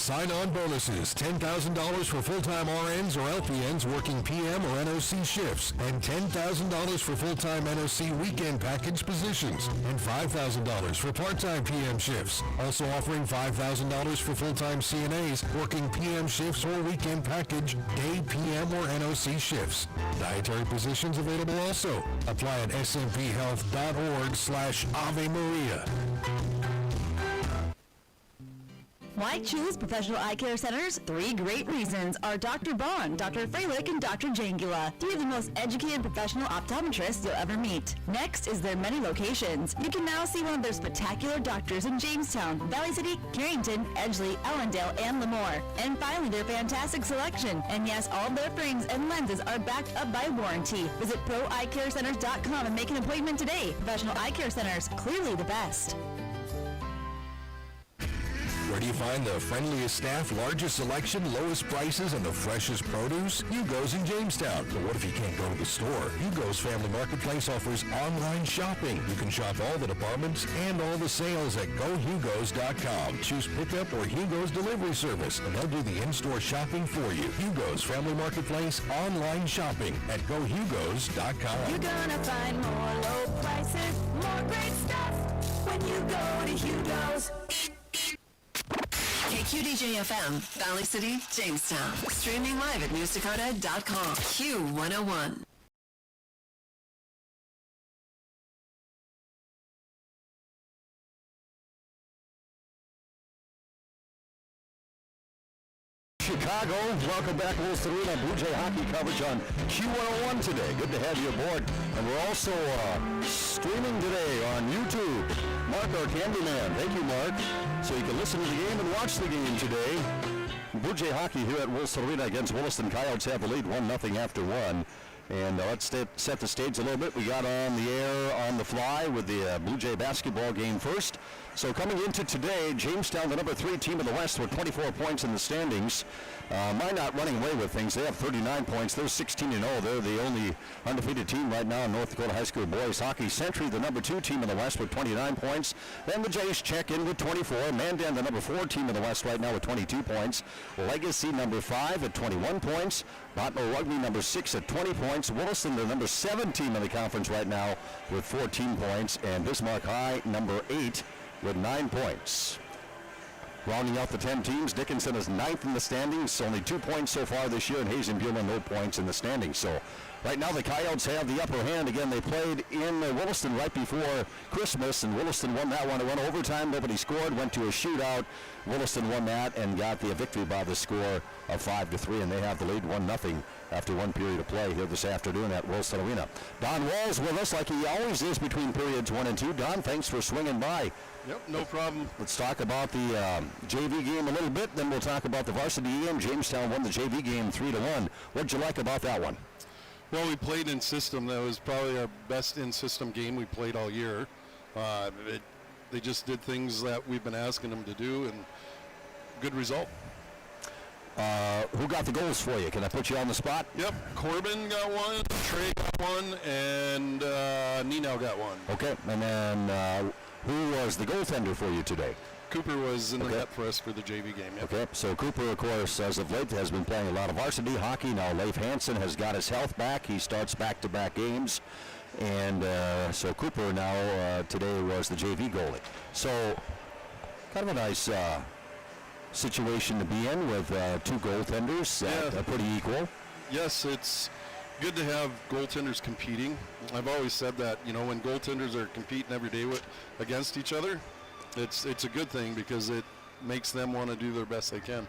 Sign-on bonuses, $10,000 for full-time RNs or LPNs working PM or NOC shifts, and $10,000 for full-time NOC weekend package positions, and $5,000 for part-time PM shifts. Also offering $5,000 for full-time CNAs working PM shifts or weekend package, day, PM, or NOC shifts. Dietary positions available also. Apply at smphealth.org/Ave Maria. Why choose Professional Eye Care Centers? 3 great reasons are Dr. Bond, Dr. Freilich, and Dr. Jangula, 3 of the most educated professional optometrists you'll ever meet. Next is their many locations. You can now see one of their spectacular doctors in Jamestown, Valley City, Carrington, Edgeley, Ellendale, and Lemoore. And finally, their fantastic selection. And yes, all of their frames and lenses are backed up by warranty. Visit proeyecarecenters.com and make an appointment today. Professional Eye Care Centers, clearly the best. Where do you find the friendliest staff, largest selection, lowest prices, and the freshest produce? Hugo's in Jamestown. But what if you can't go to the store? Hugo's Family Marketplace offers online shopping. You can shop all the departments and all the sales at GoHugos.com. Choose pickup or Hugo's delivery service, and they'll do the in-store shopping for you. Hugo's Family Marketplace online shopping at GoHugos.com. You're gonna find more low prices, more great stuff when you go to Hugo's. KQDJ-FM, Valley City, Jamestown. Streaming live at newsdakota.com. Q101. Chicago, welcome back to Williston Arena. Blue Jay hockey coverage on Q101 today. Good to have you aboard. And we're also streaming today on YouTube. Mark, our cameraman. Thank you, Mark. So you can listen to the game and watch the game today. Blue Jay hockey here at Williston Arena against Williston. Coyotes have the lead 1-0 after 1. And let's set the stage a little bit. We got on the air on the fly with the Blue Jay basketball game first. So coming into today, Jamestown, the number 3 team in the West with 24 points in the standings. Minot running away with things. They have 39 points. They're 16-0. They're the only undefeated team right now in North Dakota High School boys hockey. Century, the number 2 team in the West with 29 points. Then the Jays check in with 24. Mandan, the number 4 team in the West right now with 22 points. Legacy, number 5 at 21 points. Botno Rugby, number 6 at 20 points. Williston, the number 7 team in the conference right now with 14 points. And Bismarck High, number 8 with 9 points. Rounding out the 10 teams, Dickinson is 9th in the standings, only 2 points so far this year, and Hazen-Buhlmann no points in the standings. So right now the Coyotes have the upper hand. Again, they played in Williston right before Christmas, and Williston won that one. It went overtime, nobody scored, went to a shootout. Williston won that and got the victory by the score of 5-3, and they have the lead 1-0 after 1 period of play here this afternoon at Williston Arena. Don Wall's with us like he always is between periods 1 and 2. Don, thanks for swinging by. Yep, no problem. Let's talk about the JV game a little bit, then we'll talk about the varsity game. Jamestown won the JV game 3-1. What'd you like about that one? Well, we played in system. That was probably our best in-system game we played all year. They just did things that we've been asking them to do, and good result. Who got the goals for you? Can I put you on the spot? Yep, Corbin got one, Trey got one, and Nino got one. Okay, and then who was the goaltender for you today? Cooper was in the net for us for the JV game. Yep. Okay, so Cooper, of course, as of late, has been playing a lot of varsity hockey. Now Leif Hansen has got his health back. He starts back-to-back games. And so Cooper now today was the JV goalie. So kind of a nice situation to be in with 2 goaltenders. They're pretty equal. Yes, it's good to have goaltenders competing. I've always said that, you know, when goaltenders are competing every day against each other, it's a good thing because it makes them want to do their best they can.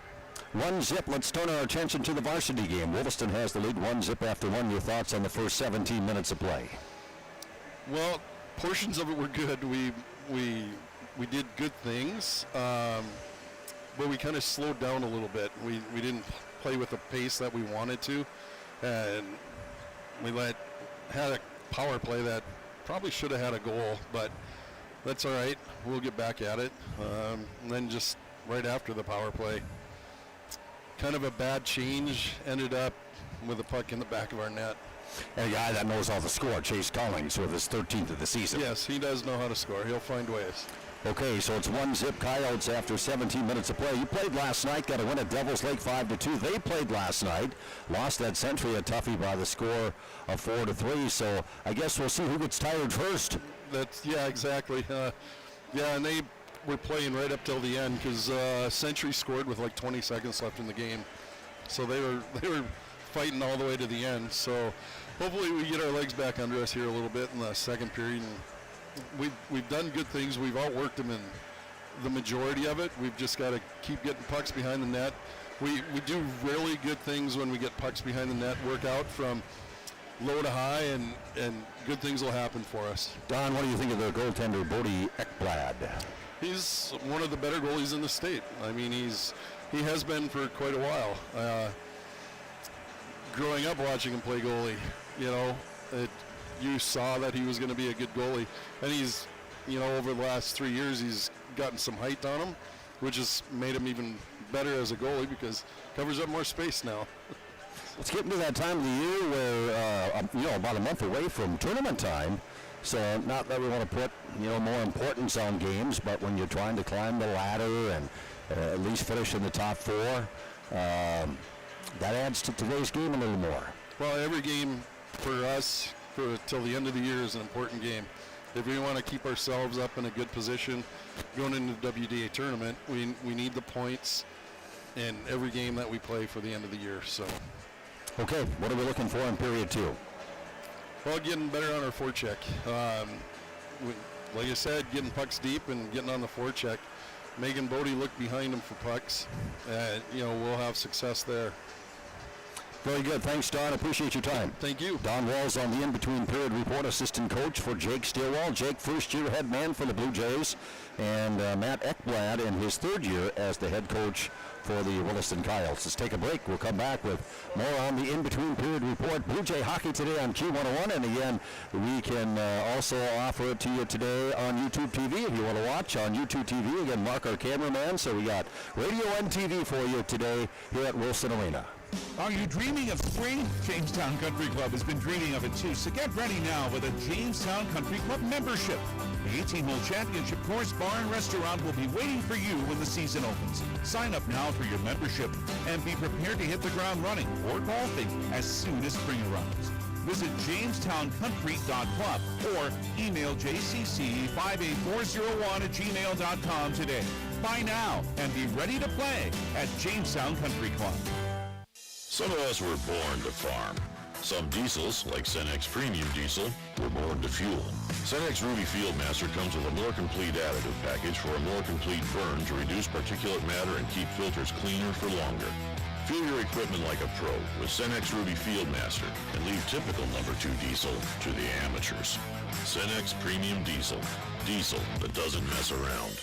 1-0. Let's turn our attention to the varsity game. Williston has the lead 1-0 after 1. Your thoughts on the first 17 minutes of play? Well, portions of it were good. We did good things, but we kind of slowed down a little bit. We didn't play with the pace that we wanted to, and we had a power play that probably should have had a goal, but that's all right. We'll get back at it. And then just right after the power play, kind of a bad change, ended up with a puck in the back of our net. And a guy that knows how to score, Chase Collins, with his 13th of the season. Yes, he does know how to score. He'll find ways. Okay, so it's 1-0 Coyotes after 17 minutes of play. You played last night, got a win at Devils Lake 5-2. They played last night, lost at Century at Tuffy by the score of 4-3. So I guess we'll see who gets tired first. Yeah, exactly. And they were playing right up till the end because Century scored with like 20 seconds left in the game. So they were fighting all the way to the end. So hopefully we get our legs back under us here a little bit in the second period. And we've done good things. We've outworked them in the majority of it. We've just got to keep getting pucks behind the net. We do really good things when we get pucks behind the net, work out from low to high, and good things will happen for us. Don, what do you think of the goaltender, Bodie Ekblad? He's one of the better goalies in the state. I mean, he has been for quite a while. Growing up watching him play goalie, you saw that he was going to be a good goalie. And he's, over the last 3 years, he's gotten some height on him, which has made him even better as a goalie because covers up more space now. Let's get into that time of the year where, about a month away from tournament time. So not that we want to put, more importance on games, but when you're trying to climb the ladder and at least finish in the top four, that adds to today's game a little more. Well, every game for us till the end of the year is an important game. If we want to keep ourselves up in a good position going into the WDA tournament, we need the points in every game that we play for the end of the year. So, okay, what are we looking for in period two? Well, getting better on our forecheck. Like I said, getting pucks deep and getting on the forecheck. Making Bodie look behind him for pucks. We'll have success there. Very good. Thanks, Don. Appreciate your time. Thank you. Don Walls on the in-between period report, assistant coach for Jake Stillwell. Jake, first-year head man for the Blue Jays, and Matt Ekblad in his third year as the head coach for the Williston Coyotes. Let's take a break. We'll come back with more on the in-between period report. Blue Jay hockey today on Q101, and again, we can also offer it to you today on YouTube TV if you want to watch on YouTube TV. Again, Mark, our cameraman. So we got radio and TV for you today here at Wilson Arena. Are you dreaming of spring? Jamestown Country Club has been dreaming of it too, so get ready now with a Jamestown Country Club membership. The 18-hole championship course, bar, and restaurant will be waiting for you when the season opens. Sign up now for your membership and be prepared to hit the ground running or golfing as soon as spring arrives. Visit JamestownCountry.club or email jcc58401@gmail.com today. Buy now and be ready to play at Jamestown Country Club. Some of us were born to farm. Some diesels, like Cenex Premium Diesel, were born to fuel. Cenex Ruby Fieldmaster comes with a more complete additive package for a more complete burn to reduce particulate matter and keep filters cleaner for longer. Fuel your equipment like a pro with Cenex Ruby Fieldmaster and leave typical number 2 diesel to the amateurs. Cenex Premium Diesel. Diesel that doesn't mess around.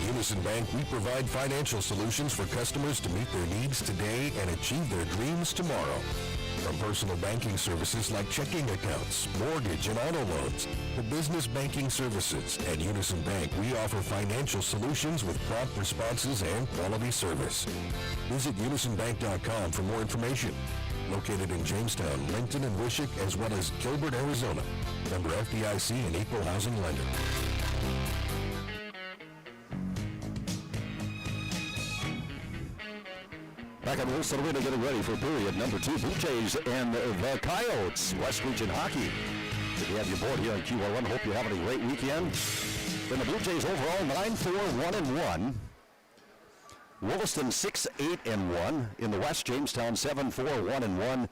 Williston Bank, we provide financial solutions for customers to meet their needs today and achieve their dreams tomorrow. From personal banking services like checking accounts, mortgage and auto loans, to business banking services, at Unison Bank, we offer financial solutions with prompt responses and quality service. Visit unisonbank.com for more information. Located in Jamestown, Lincoln, and Wishick, as well as Gilbert, Arizona. Member FDIC and Equal Housing Lender. Back at Wilson Arena getting ready for period number 2. Blue Jays and the Coyotes, West Region Hockey. Good to have you aboard here on Q101. Hope you're having a great weekend. Then the Blue Jays overall 9-4-1-1. Williston 6-8-1. In the West, Jamestown 7-4-1-1.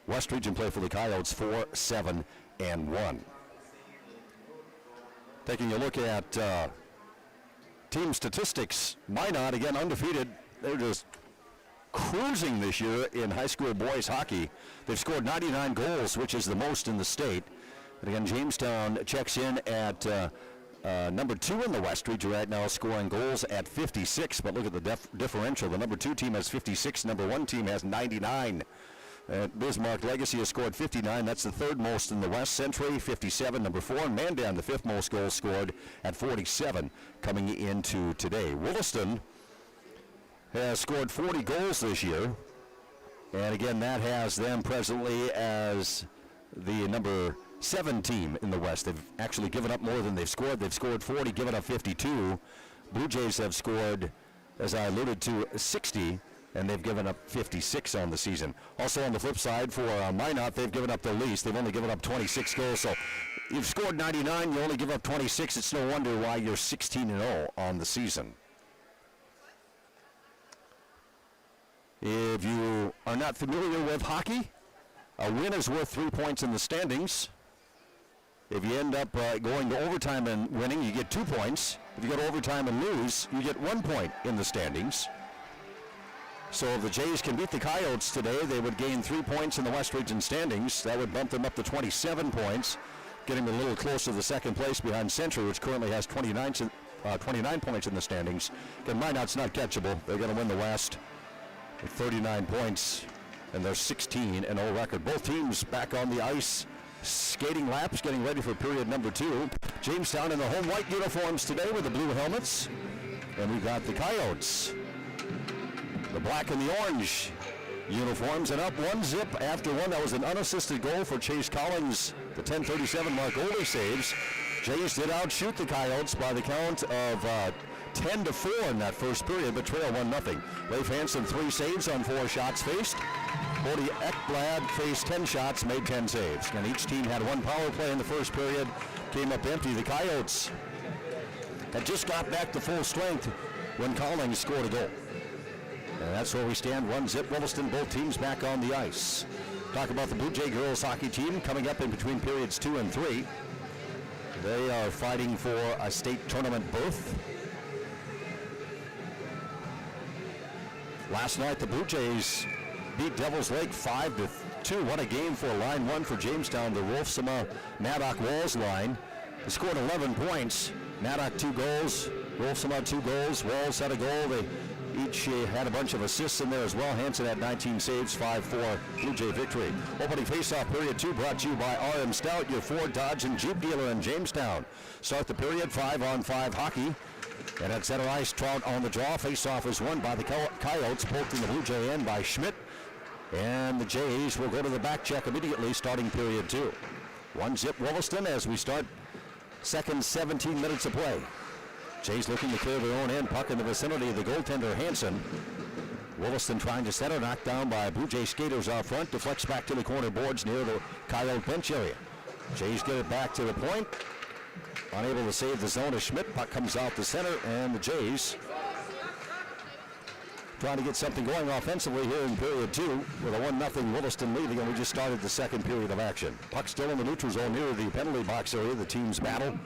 West Region play for the Coyotes 4-7-1. Taking a look at team statistics, Minot again undefeated. They're just cruising this year in high school boys hockey. They've scored 99 goals, which is the most in the state. And again, Jamestown checks in at number 2 in the West Region right now, scoring goals at 56. But look at the differential. The number 2 team has 56. Number 1 team has 99. Bismarck Legacy has scored 59. That's the third most in the West. Century 57. Number 4, and Mandan, the 5th most goals scored at 47 coming into today. Williston has scored 40 goals this year. And again, that has them presently as the number 7 team in the West. They've actually given up more than they've scored. They've scored 40, given up 52. Blue Jays have scored, as I alluded to, 60, and they've given up 56 on the season. Also on the flip side, for Minot, they've given up the least. They've only given up 26 goals. So you've scored 99, you only give up 26. It's no wonder why you're 16-0 on the season. If you are not familiar with hockey, a win is worth 3 points in the standings. If you end up going to overtime and winning, you get 2 points. If you go to overtime and lose, you get 1 point in the standings. So if the Jays can beat the Coyotes today, they would gain 3 points in the West Region standings. That would bump them up to 27 points, getting a little closer to the second place behind Century, which currently has 29 points in the standings. Again, Minot's not catchable. They're going to win the West with 39 points, and their 16-0 record. Both teams back on the ice, skating laps, getting ready for period number 2. Jamestown in the home white uniforms today with the blue helmets. And we've got the Coyotes, the black and the orange uniforms, and up 1-0 after one. That was an unassisted goal for Chase Collins. The 10:37 mark only saves. Jays did outshoot the Coyotes by the count of 10-4 in that first period, but trail 1-0. Leif Hansen 3 saves on 4 shots faced. Bodie Ekblad faced 10 shots, made 10 saves. And each team had 1 power play in the first period, came up empty. The Coyotes had just got back to full strength when Collins scored a goal. And that's where we stand, 1-0 Williston, both teams back on the ice. Talk about the Blue Jay girls hockey team coming up in between periods 2 and 3. They are fighting for a state tournament berth. Last night, the Blue Jays beat Devils Lake 5-2. What a game for line 1 for Jamestown, the Wolfsama Maddock Walls line. They scored 11 points. Maddock 2 goals, Wolfsama 2 goals, Walls had a goal. They each had a bunch of assists in there as well. Hansen had 19 saves, 5-4 Blue Jay victory. Opening faceoff period 2 brought to you by RM Stout, your Ford, Dodge, and Jeep dealer in Jamestown. Start the period 5-on-5 hockey. And at center ice, Trout on the draw. Faceoff is won by the Coyotes, poked in the Blue Jay end by Schmidt. And the Jays will go to the back check immediately, starting period 2. 1-0 Williston as we start second 17 minutes of play. Jays looking to clear their own end. Puck in the vicinity of the goaltender, Hansen. Williston trying to center, knocked down by Blue Jay skaters out front. Deflects back to the corner boards near the Coyote bench area. Jays get it back to the point. Unable to save the zone as Schmidt. Puck comes out the center, and the Jays trying to get something going offensively here in period 2 with a 1-0 Williston lead. Again, we just started the second period of action. Puck still in the neutral zone near the penalty box area. The teams battle,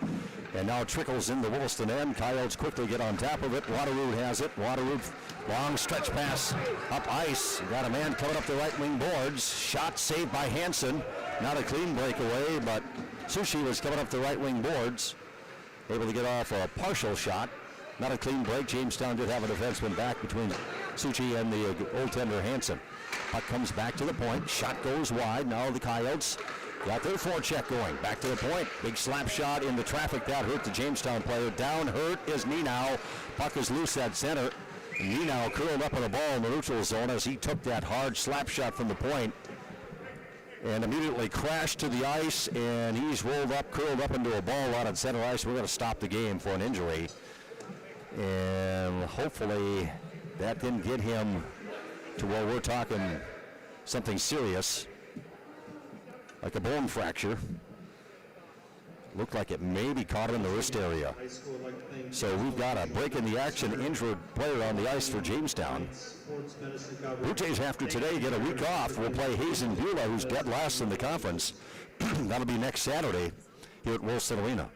and now trickles in the Williston end. Coyotes quickly get on top of it. Waterroot has it. Waterroot, long stretch pass up ice. Got a man coming up the right wing boards. Shot saved by Hansen. Not a clean breakaway, but Sushi was coming up the right wing boards, able to get off a partial shot. Not a clean break. Jamestown did have a defenseman back between Suchi and the goaltender Hansen. Puck comes back to the point. Shot goes wide. Now the Coyotes got their forecheck going. Back to the point. Big slap shot into traffic. That hurt the Jamestown player. Down hurt is Nenow. Puck is loose at center. Nenow curled up in a ball in the neutral zone as he took that hard slap shot from the point and immediately crashed to the ice, and he's rolled up, curled up into a ball out at center ice. We're going to stop the game for an injury, and hopefully that didn't get him to where we're talking something serious, like a bone fracture. Looked like it maybe caught him in the wrist area. So we've got a break in the action, injured player on the ice for Jamestown. Blue Jays after today get a week off. We'll play Hazen Beulah, who's dead last in the conference. That'll be next Saturday here at Wilson Arena.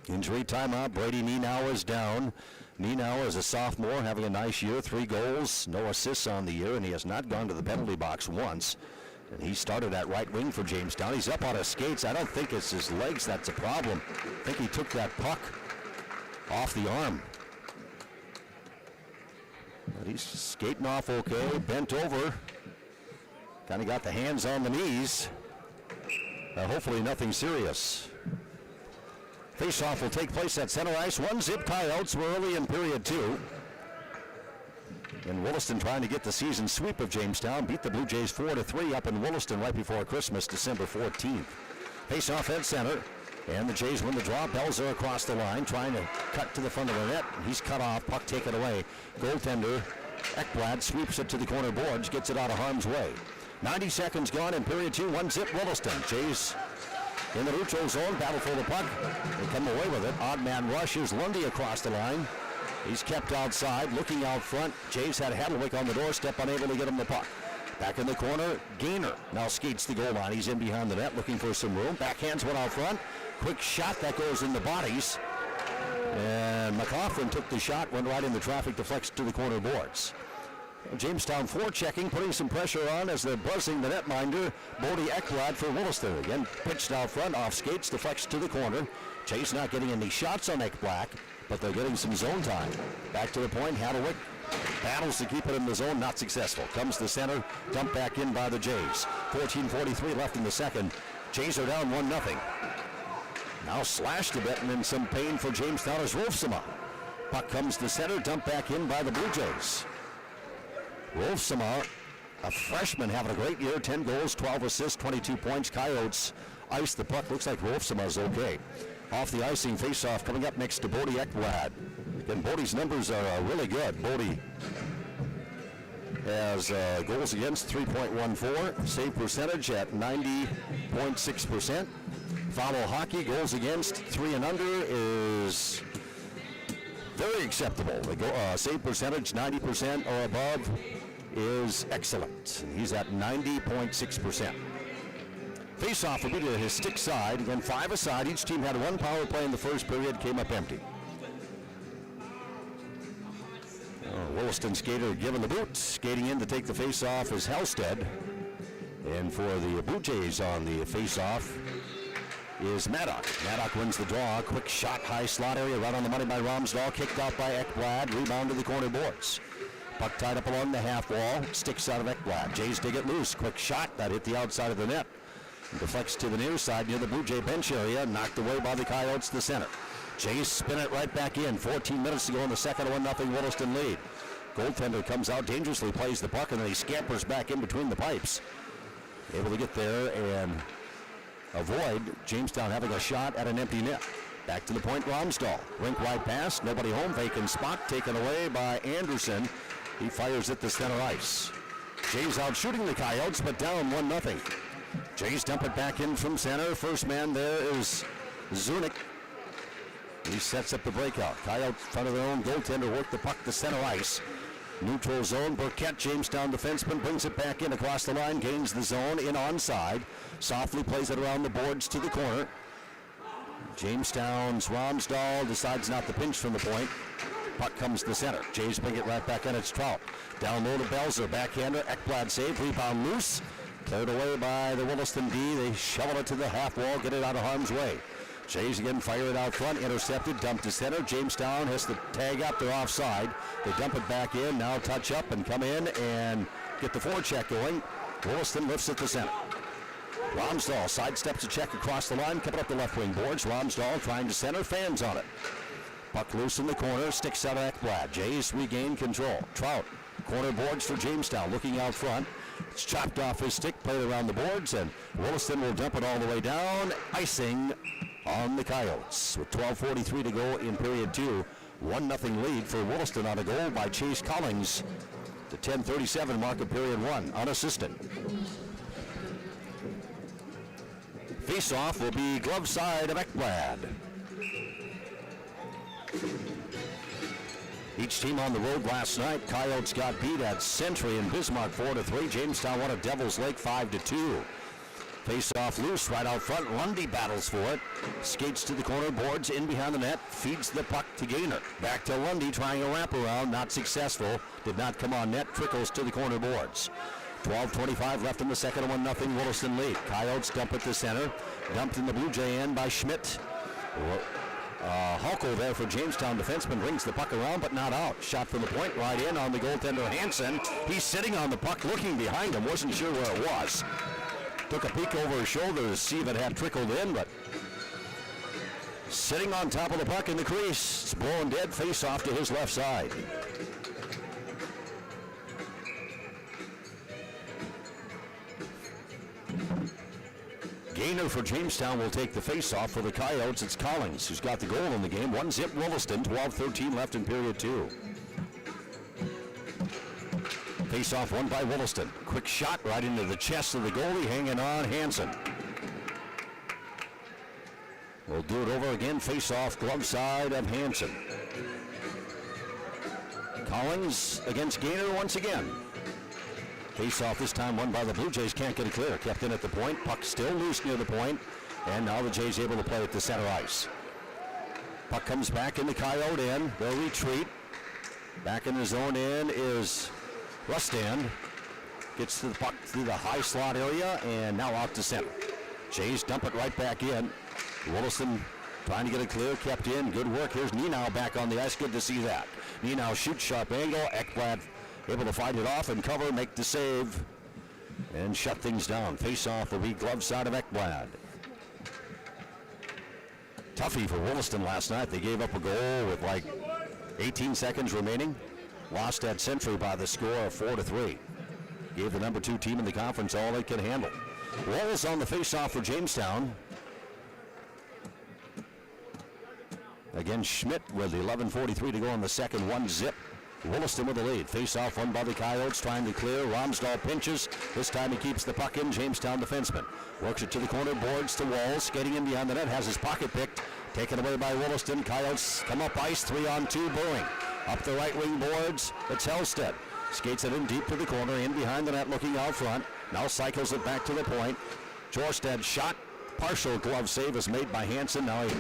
Injury timeout. Brady Nenow is down. Nenow is a sophomore, having a nice year. 3 goals, no assists on the year, and he has not gone to the penalty box once. And he started at right wing for Jamestown. He's up on his skates. I don't think it's his legs that's a problem. I think he took that puck off the arm. But he's skating off okay, bent over. Kind of got the hands on the knees. Hopefully nothing serious. Faceoff will take place at center ice. 1-0 Coyotes. We're early in period 2. And Williston trying to get the season sweep of Jamestown. Beat the Blue Jays 4-3 up in Williston right before Christmas, December 14th. Face-off at center. And the Jays win the draw. Belzer across the line, trying to cut to the front of the net. He's cut off. Puck taken away. Goaltender Ekblad sweeps it to the corner boards, gets it out of harm's way. 90 seconds gone in period 2. 1-0 Williston. Jays in the neutral zone. Battle for the puck. They come away with it. Odd man rush. Here's Lundy across the line. He's kept outside, looking out front. Jays had Hadlewick on the doorstep, unable to get him the puck. Back in the corner, Gaynor now skates the goal line. He's in behind the net, looking for some room. Backhands one out front. Quick shot that goes in the bodies. And McLaughlin took the shot, went right in the traffic, deflects to the corner boards. Jamestown forechecking, putting some pressure on as they're buzzing the netminder, Bodie Ekblad for Williston. Again, pitched out front, off skates, deflects to the corner. Jays not getting any shots on Ekblad, but they're getting some zone time. Back to the point, Hadlewick battles to keep it in the zone, not successful. Comes the center, dumped back in by the Jays. 14:43 left in the second. Jays are down 1-0. Now slashed a bit and in some pain for Jamestown is Wolfsema. Puck comes to center, dumped back in by the Blue Jays. Wolfsema, a freshman, having a great year, 10 goals, 12 assists, 22 points. Coyotes ice the puck. Looks like Wolfsema's okay. Off the icing faceoff coming up next to Bodie Ekblad. Again, Bodie's numbers are really good. Bodie has goals against 3.14, save percentage at 90.6%. Follow hockey, goals against 3 and under is very acceptable. The save percentage 90% or above is excellent. He's at 90.6%. Face-off will be to his stick side. Again, 5 aside. Each team had 1 power play in the first period, came up empty. Williston skater given the boot. Skating in to take the face-off is Halstead. And for the Blue Jays on the face-off is Maddock. Maddock wins the draw. Quick shot, high slot area, right on the money by Romsdahl. Kicked out by Ekblad. Rebound to the corner boards. Puck tied up along the half wall. Sticks out of Ekblad. Jays dig it loose. Quick shot. That hit the outside of the net. Deflects to the near side near the Blue Jay bench area. Knocked away by the Coyotes to the center. Jays spin it right back in. 14 minutes to go in the second. 1-0 Williston lead. Goaltender comes out dangerously, plays the puck, and then he scampers back in between the pipes. Able to get there and avoid Jamestown having a shot at an empty net. Back to the point, Romsdahl. Rink wide pass, nobody home, vacant spot, taken away by Anderson. He fires at the center ice. Jays out shooting the Coyotes, but down 1-0. Jays dump it back in from center. First man there is Zunick. He sets up the breakout. Coyotes front of their own goaltender work the puck to center ice. Neutral zone. Burkett, Jamestown defenseman, brings it back in across the line, gains the zone, in onside. Softly plays it around the boards to the corner. Jamestown's Romsdahl decides not to pinch from the point. Puck comes to center. Jays bring it right back in. It's Trout. Down low to Belzer. Backhander. Ekblad save. Rebound loose. Cleared away by the Williston D. They shovel it to the half wall. Get it out of harm's way. Jays again fire it out front. Intercepted. Dumped to center. Jamestown has to tag up. They're offside. They dump it back in. Now touch up and come in and get the forecheck going. Williston lifts it to center. Romsdahl sidesteps a check across the line. Coming up the left wing boards. Romsdahl trying to center. Fans on it. Puck loose in the corner. Sticks out of Ekblad. Jays regain control. Trout. Corner boards for Jamestown. Looking out front. It's chopped off his stick. Played around the boards. And Williston will dump it all the way down. Icing on the Coyotes. With 12:43 to go in period 2. 1-0 lead for Williston on a goal by Chase Collins. The 10:37 mark of period 1. Unassisted. Face-off will be glove side of Ekblad. Each team on the road last night. Coyotes got beat at Century and Bismarck 4-3. Jamestown won at Devil's Lake 5-2. Face-off loose right out front. Lundy battles for it. Skates to the corner, boards in behind the net. Feeds the puck to Gaynor. Back to Lundy trying a wraparound. Not successful. Did not come on net. Trickles to the corner boards. 12:25 left in the second. 1-0 Williston lead. Coyotes dump it to center. Dumped in the Blue Jay end by Schmidt. Hulko there for Jamestown defenseman rings the puck around, but not out. Shot from the point, right in on the goaltender Hansen. He's sitting on the puck, looking behind him. Wasn't sure where it was. Took a peek over his shoulder to see if it had trickled in, but sitting on top of the puck in the crease. It's blowing dead. Face off to his left side. Gainer for Jamestown will take the face-off. For the Coyotes, it's Collins who's got the goal in the game. 1-0 Williston, 12-13 left in period 2. Face-off won by Williston. Quick shot right into the chest of the goalie, hanging on Hansen. We'll do it over again. Face-off, glove side of Hansen. Collins against Gainer once again. Face-off this time won by the Blue Jays. Can't get it clear. Kept in at the point. Puck still loose near the point. And now the Jays able to play at the center ice. Puck comes back in the Coyote end. They'll retreat. Back in the zone end is Rustan. Gets to the puck through the high slot area and now out to center. Jays dump it right back in. Williston trying to get it clear. Kept in. Good work. Here's Nienow back on the ice. Good to see that. Nienow shoots sharp angle. Ekblad able to fight it off and cover, make the save, and shut things down. Face-off will be glove side of Ekblad. Toughie for Williston last night. They gave up a goal with like 18 seconds remaining. Lost at Century by the score of 4-3. Gave the number 2 team in the conference all they could handle. Walls on the face-off for Jamestown. Again, Schmidt with 11:43 to go in the second. 1-0. Williston with the lead. Face-off won by the Coyotes, trying to clear. Romsdahl pinches. This time he keeps the puck in. Jamestown defenseman works it to the corner, boards to Walls. Skating in behind the net, has his pocket picked. Taken away by Williston. Coyotes come up ice, 3-on-2, Brewing. Up the right wing boards, it's Hellstead. Skates it in deep to the corner, in behind the net, looking out front. Now cycles it back to the point. Jorstad shot. Partial glove save is made by Hansen. Now he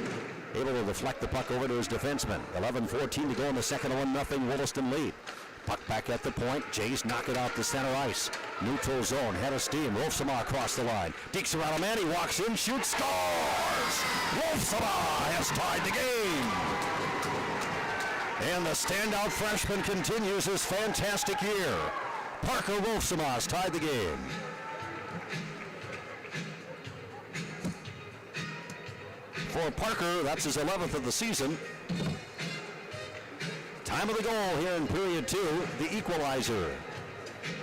able to deflect the puck over to his defenseman. 11:14 to go in the second. 1-0 Williston lead. Puck back at the point. Jays knock it out to center ice. Neutral zone. Head of steam. Wolfsama across the line. Deeks around a man. He walks in. Shoots. Scores! Wolfsama has tied the game. And the standout freshman continues his fantastic year. Parker Wolfsama has tied the game. For Parker, that's his 11th of the season. Time of the goal here in period 2. The equalizer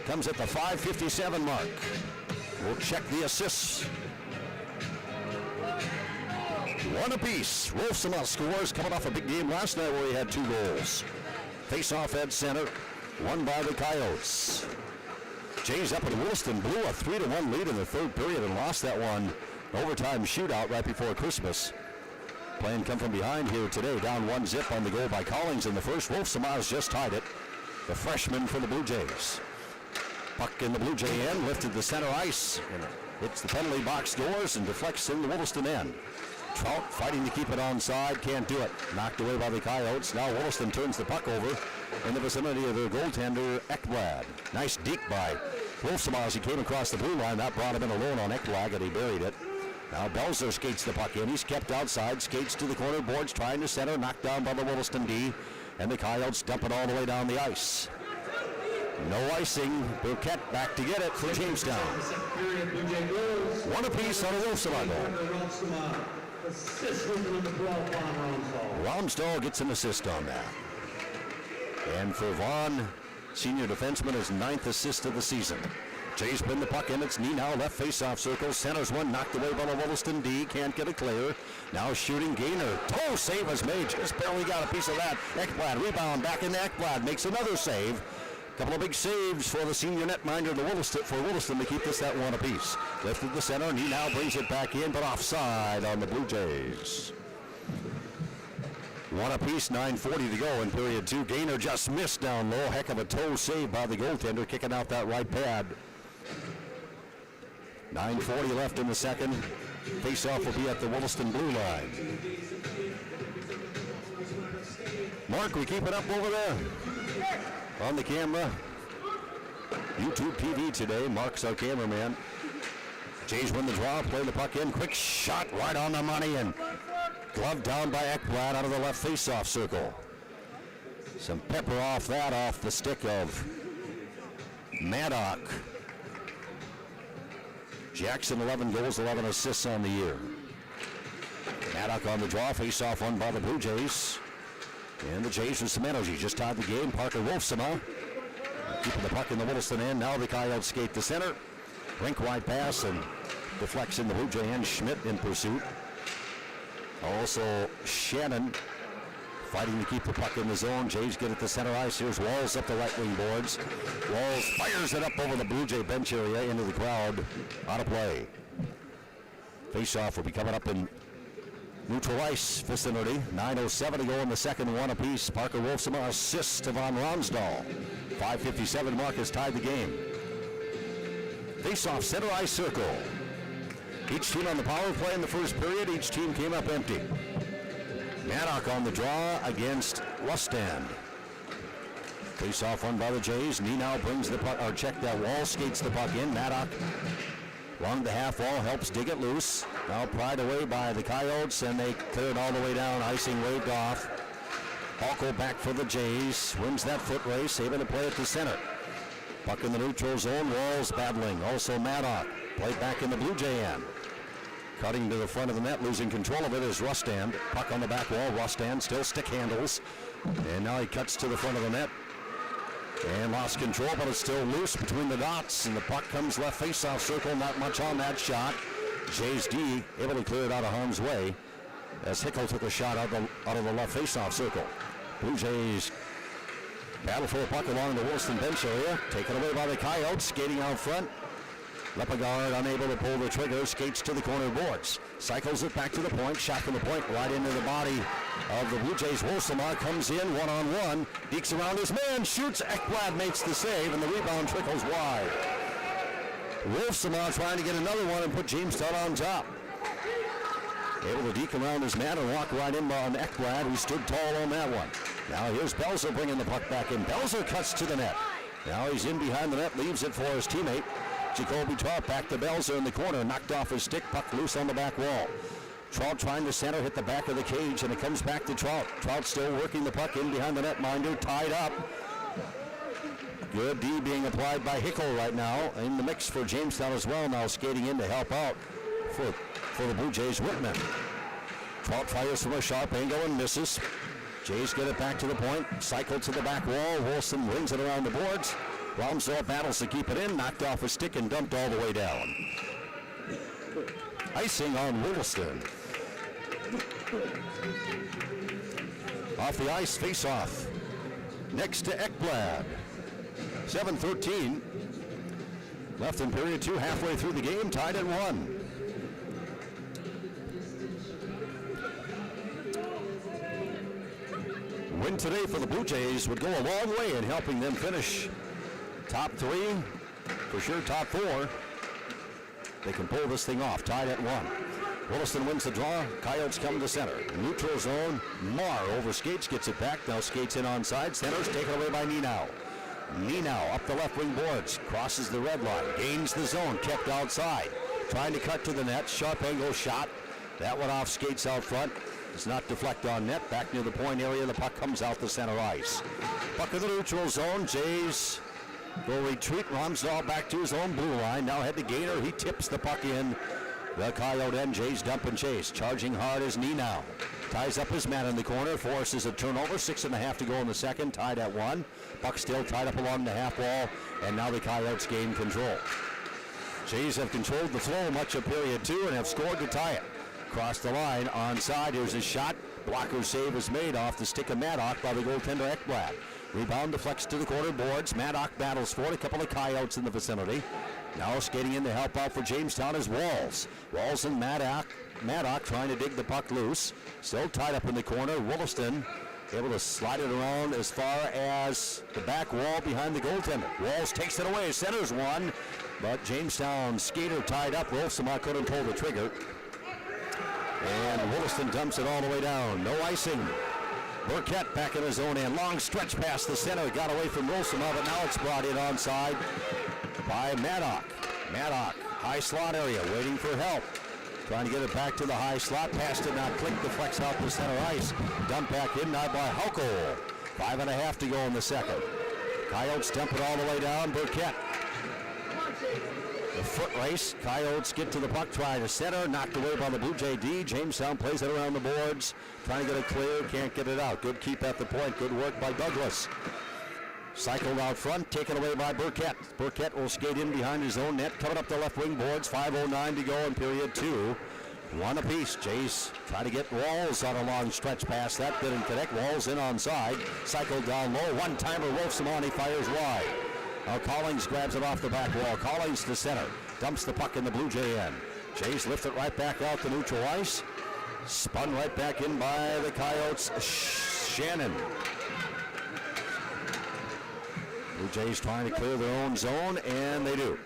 comes at the 5:57 mark. We'll check the assists. One apiece. Wolfsama scores, coming off a big game last night where he had 2 goals. Face-off at center, won by the Coyotes. Jays up at Williston blew a 3-1 lead in the third period and lost that one. Overtime shootout right before Christmas. Playing come from behind here today, down 1-0 on the goal by Collins in the first. Wolfsama has just tied it. The freshman for the Blue Jays. Puck in the Blue Jay end, lifted the center ice, and hits the penalty box doors and deflects in the Williston end. Trout fighting to keep it onside, can't do it. Knocked away by the Coyotes. Now Williston turns the puck over in the vicinity of their goaltender, Ekblad. Nice deke by Wolfsama as he came across the blue line. That brought him in alone on Ekblad, and he buried it. Now Belzer skates the puck in. He's kept outside, skates to the corner, boards trying to center, knocked down by the Williston D, and the Coyotes dump it all the way down the ice. No icing. Burkett back to get it for Jamestown. One apiece on a Wolfsama goal. Romsdahl gets an assist on that. And for Vaughn, senior defenseman, his 9th assist of the season. Jays win the puck in. It's Nienow, left face-off circle. Centers one, knocked away by the Williston D. Can't get it clear. Now shooting Gainer. Toe save is made. Just barely got a piece of that. Ekblad rebound back into Ekblad. Makes another save. Couple of big saves for the senior netminder for Williston to keep this at one apiece. Lifted the center. Nienow brings it back in, but offside on the Blue Jays. One apiece, 9:40 to go in period 2. Gainer just missed down low. Heck of a toe save by the goaltender, kicking out that right pad. 9:40 left in the second. Face-off will be at the Williston blue line. Mark, we keep it up over there on the camera. YouTube TV today. Mark's our cameraman. Jays win the draw, play the puck in. Quick shot right on the money and gloved down by Ekblad out of the left face-off circle. Some pepper off the stick of Maddock. Jackson, 11 goals, 11 assists on the year. Maddock on the draw, face-off won by the Blue Jays. And the Jays with some energy, just tied the game. Parker Wolfsama keeping the puck in the Williston end. Now the Coyotes skate to center. Rink wide pass, and deflection, the Blue Jay and Schmidt in pursuit. Also Shannon fighting to keep the puck in the zone. Jays get it to center ice. Here's Walls up the right wing boards. Walls fires it up over the Blue Jay bench area into the crowd. Out of play. Face-off will be coming up in neutral ice vicinity. 9:07 to go in the second, one apiece. Parker Wolfsama assists to Von Ronsdahl. 5:57 mark has tied the game. Face-off center ice circle. Each team on the power play in the first period. Each team came up empty. Maddock on the draw against Williston. Face-off won by the Jays. Nenow brings the puck, or check that wall, skates the puck in. Maddock along the half wall, helps dig it loose. Now pried away by the Coyotes, and they clear it all the way down. Icing waved off. Halko back for the Jays. Wins that foot race, able to play it to center. Puck in the neutral zone. Walls battling. Also Maddock. Played back in the Blue Jay end. Cutting to the front of the net, losing control of it is Rustand. Puck on the back wall. Rustand still stick handles. And now he cuts to the front of the net. And lost control, but it's still loose between the dots. And the puck comes left face-off circle. Not much on that shot. Jays D able to clear it out of harm's way as Hickel took a shot out of the left face-off circle. Blue Jays battle for the puck along the Williston bench area. Taken away by the Coyotes, skating out front. Lepagard unable to pull the trigger, skates to the corner boards. Cycles it back to the point, shot from the point right into the body of the Blue Jays. Wolfsama comes in one-on-one, deeks around his man, shoots. Ekblad makes the save, and the rebound trickles wide. Wolfsama trying to get another one and put Jamestown on top. Able to deke around his man and walk right in on Ekblad, who stood tall on that one. Now here's Belzer bringing the puck back in. Belzer cuts to the net. Now he's in behind the net, leaves it for his teammate. Jacoby Trout back to Belzer in the corner, knocked off his stick, puck loose on the back wall. Trout trying to center, hit the back of the cage, and it comes back to Trout. Trout still working the puck in behind the netminder, tied up. Good D being applied by Hickel right now. In the mix for Jamestown as well, now skating in to help out for the Blue Jays, Whitman. Trout fires from a sharp angle and misses. Jays get it back to the point, cycle to the back wall. Wilson wins it around the boards. Romsdahl battles to keep it in, knocked off a stick and dumped all the way down. Icing on Williston. Off the ice, face-off. Next to Ekblad. 7:13 left in period 2, halfway through the game, tied at 1. Win today for the Blue Jays would go a long way in helping them finish top 3, for sure top 4. They can pull this thing off, tied at 1. Williston wins the draw. Coyotes come to center. Neutral zone. Marr over skates, gets it back. Now skates in onside. Centers taken away by Nenow. Nenow up the left wing boards. Crosses the red line. Gains the zone. Kept outside. Trying to cut to the net. Sharp angle shot. That one off skates out front. Does not deflect on net. Back near the point area. The puck comes out the center ice. Puck in the neutral zone. Jays will retreat. Romsdahl back to his own blue line. Now head to Gaynor. He tips the puck in. The Coyote and Jays dump and chase. Charging hard is Nenow. Ties up his man in the corner. Forces a turnover. 6.5 to go in the second. Tied at 1. Puck still tied up along the half wall. And now the Coyotes gain control. Jays have controlled the flow much of period 2 and have scored to tie it. Across the line. Onside. Here's a shot. Blocker save is made off the stick of Maddock by the goaltender Ekblad. Rebound deflects to the corner boards. Maddock battles for it. A couple of Coyotes in the vicinity. Now skating in to help out for Jamestown is Walls. Walls and Maddock trying to dig the puck loose. Still tied up in the corner. Williston able to slide it around as far as the back wall behind the goaltender. Walls takes it away. Centers one. But Jamestown skater tied up. Wolfsama couldn't pull the trigger. And Williston dumps it all the way down. No icing. Burkett back in his own end. Long stretch past the center. Got away from Wolfsama, but now it's brought in onside by Maddock. Maddock, high slot area, waiting for help. Trying to get it back to the high slot. Pass did not click. Deflects out the center ice. Dump back in now by Halko. 5.5 to go in the second. Coyotes dump it all the way down. Burkett. The foot race. Coyotes get to the puck, trying to center. Knocked away by the Blue Jay D. Jamestown plays it around the boards. Trying to get it clear. Can't get it out. Good keep at the point. Good work by Douglas. Cycled out front, taken away by Burkett. Burkett will skate in behind his own net, coming up the left wing boards. 5:09 to go in period 2. One apiece. Jays try to get Walls on a long stretch pass. That didn't connect. Walls in onside. Cycled down low. One-timer. Wolfsamani fires wide. Now Collings grabs it off the back wall. Collings to center. Dumps the puck in the Blue Jay end. Jays lift it right back out to neutral ice. Spun right back in by the Coyotes. Shannon. Blue Jays trying to clear their own zone, and they do.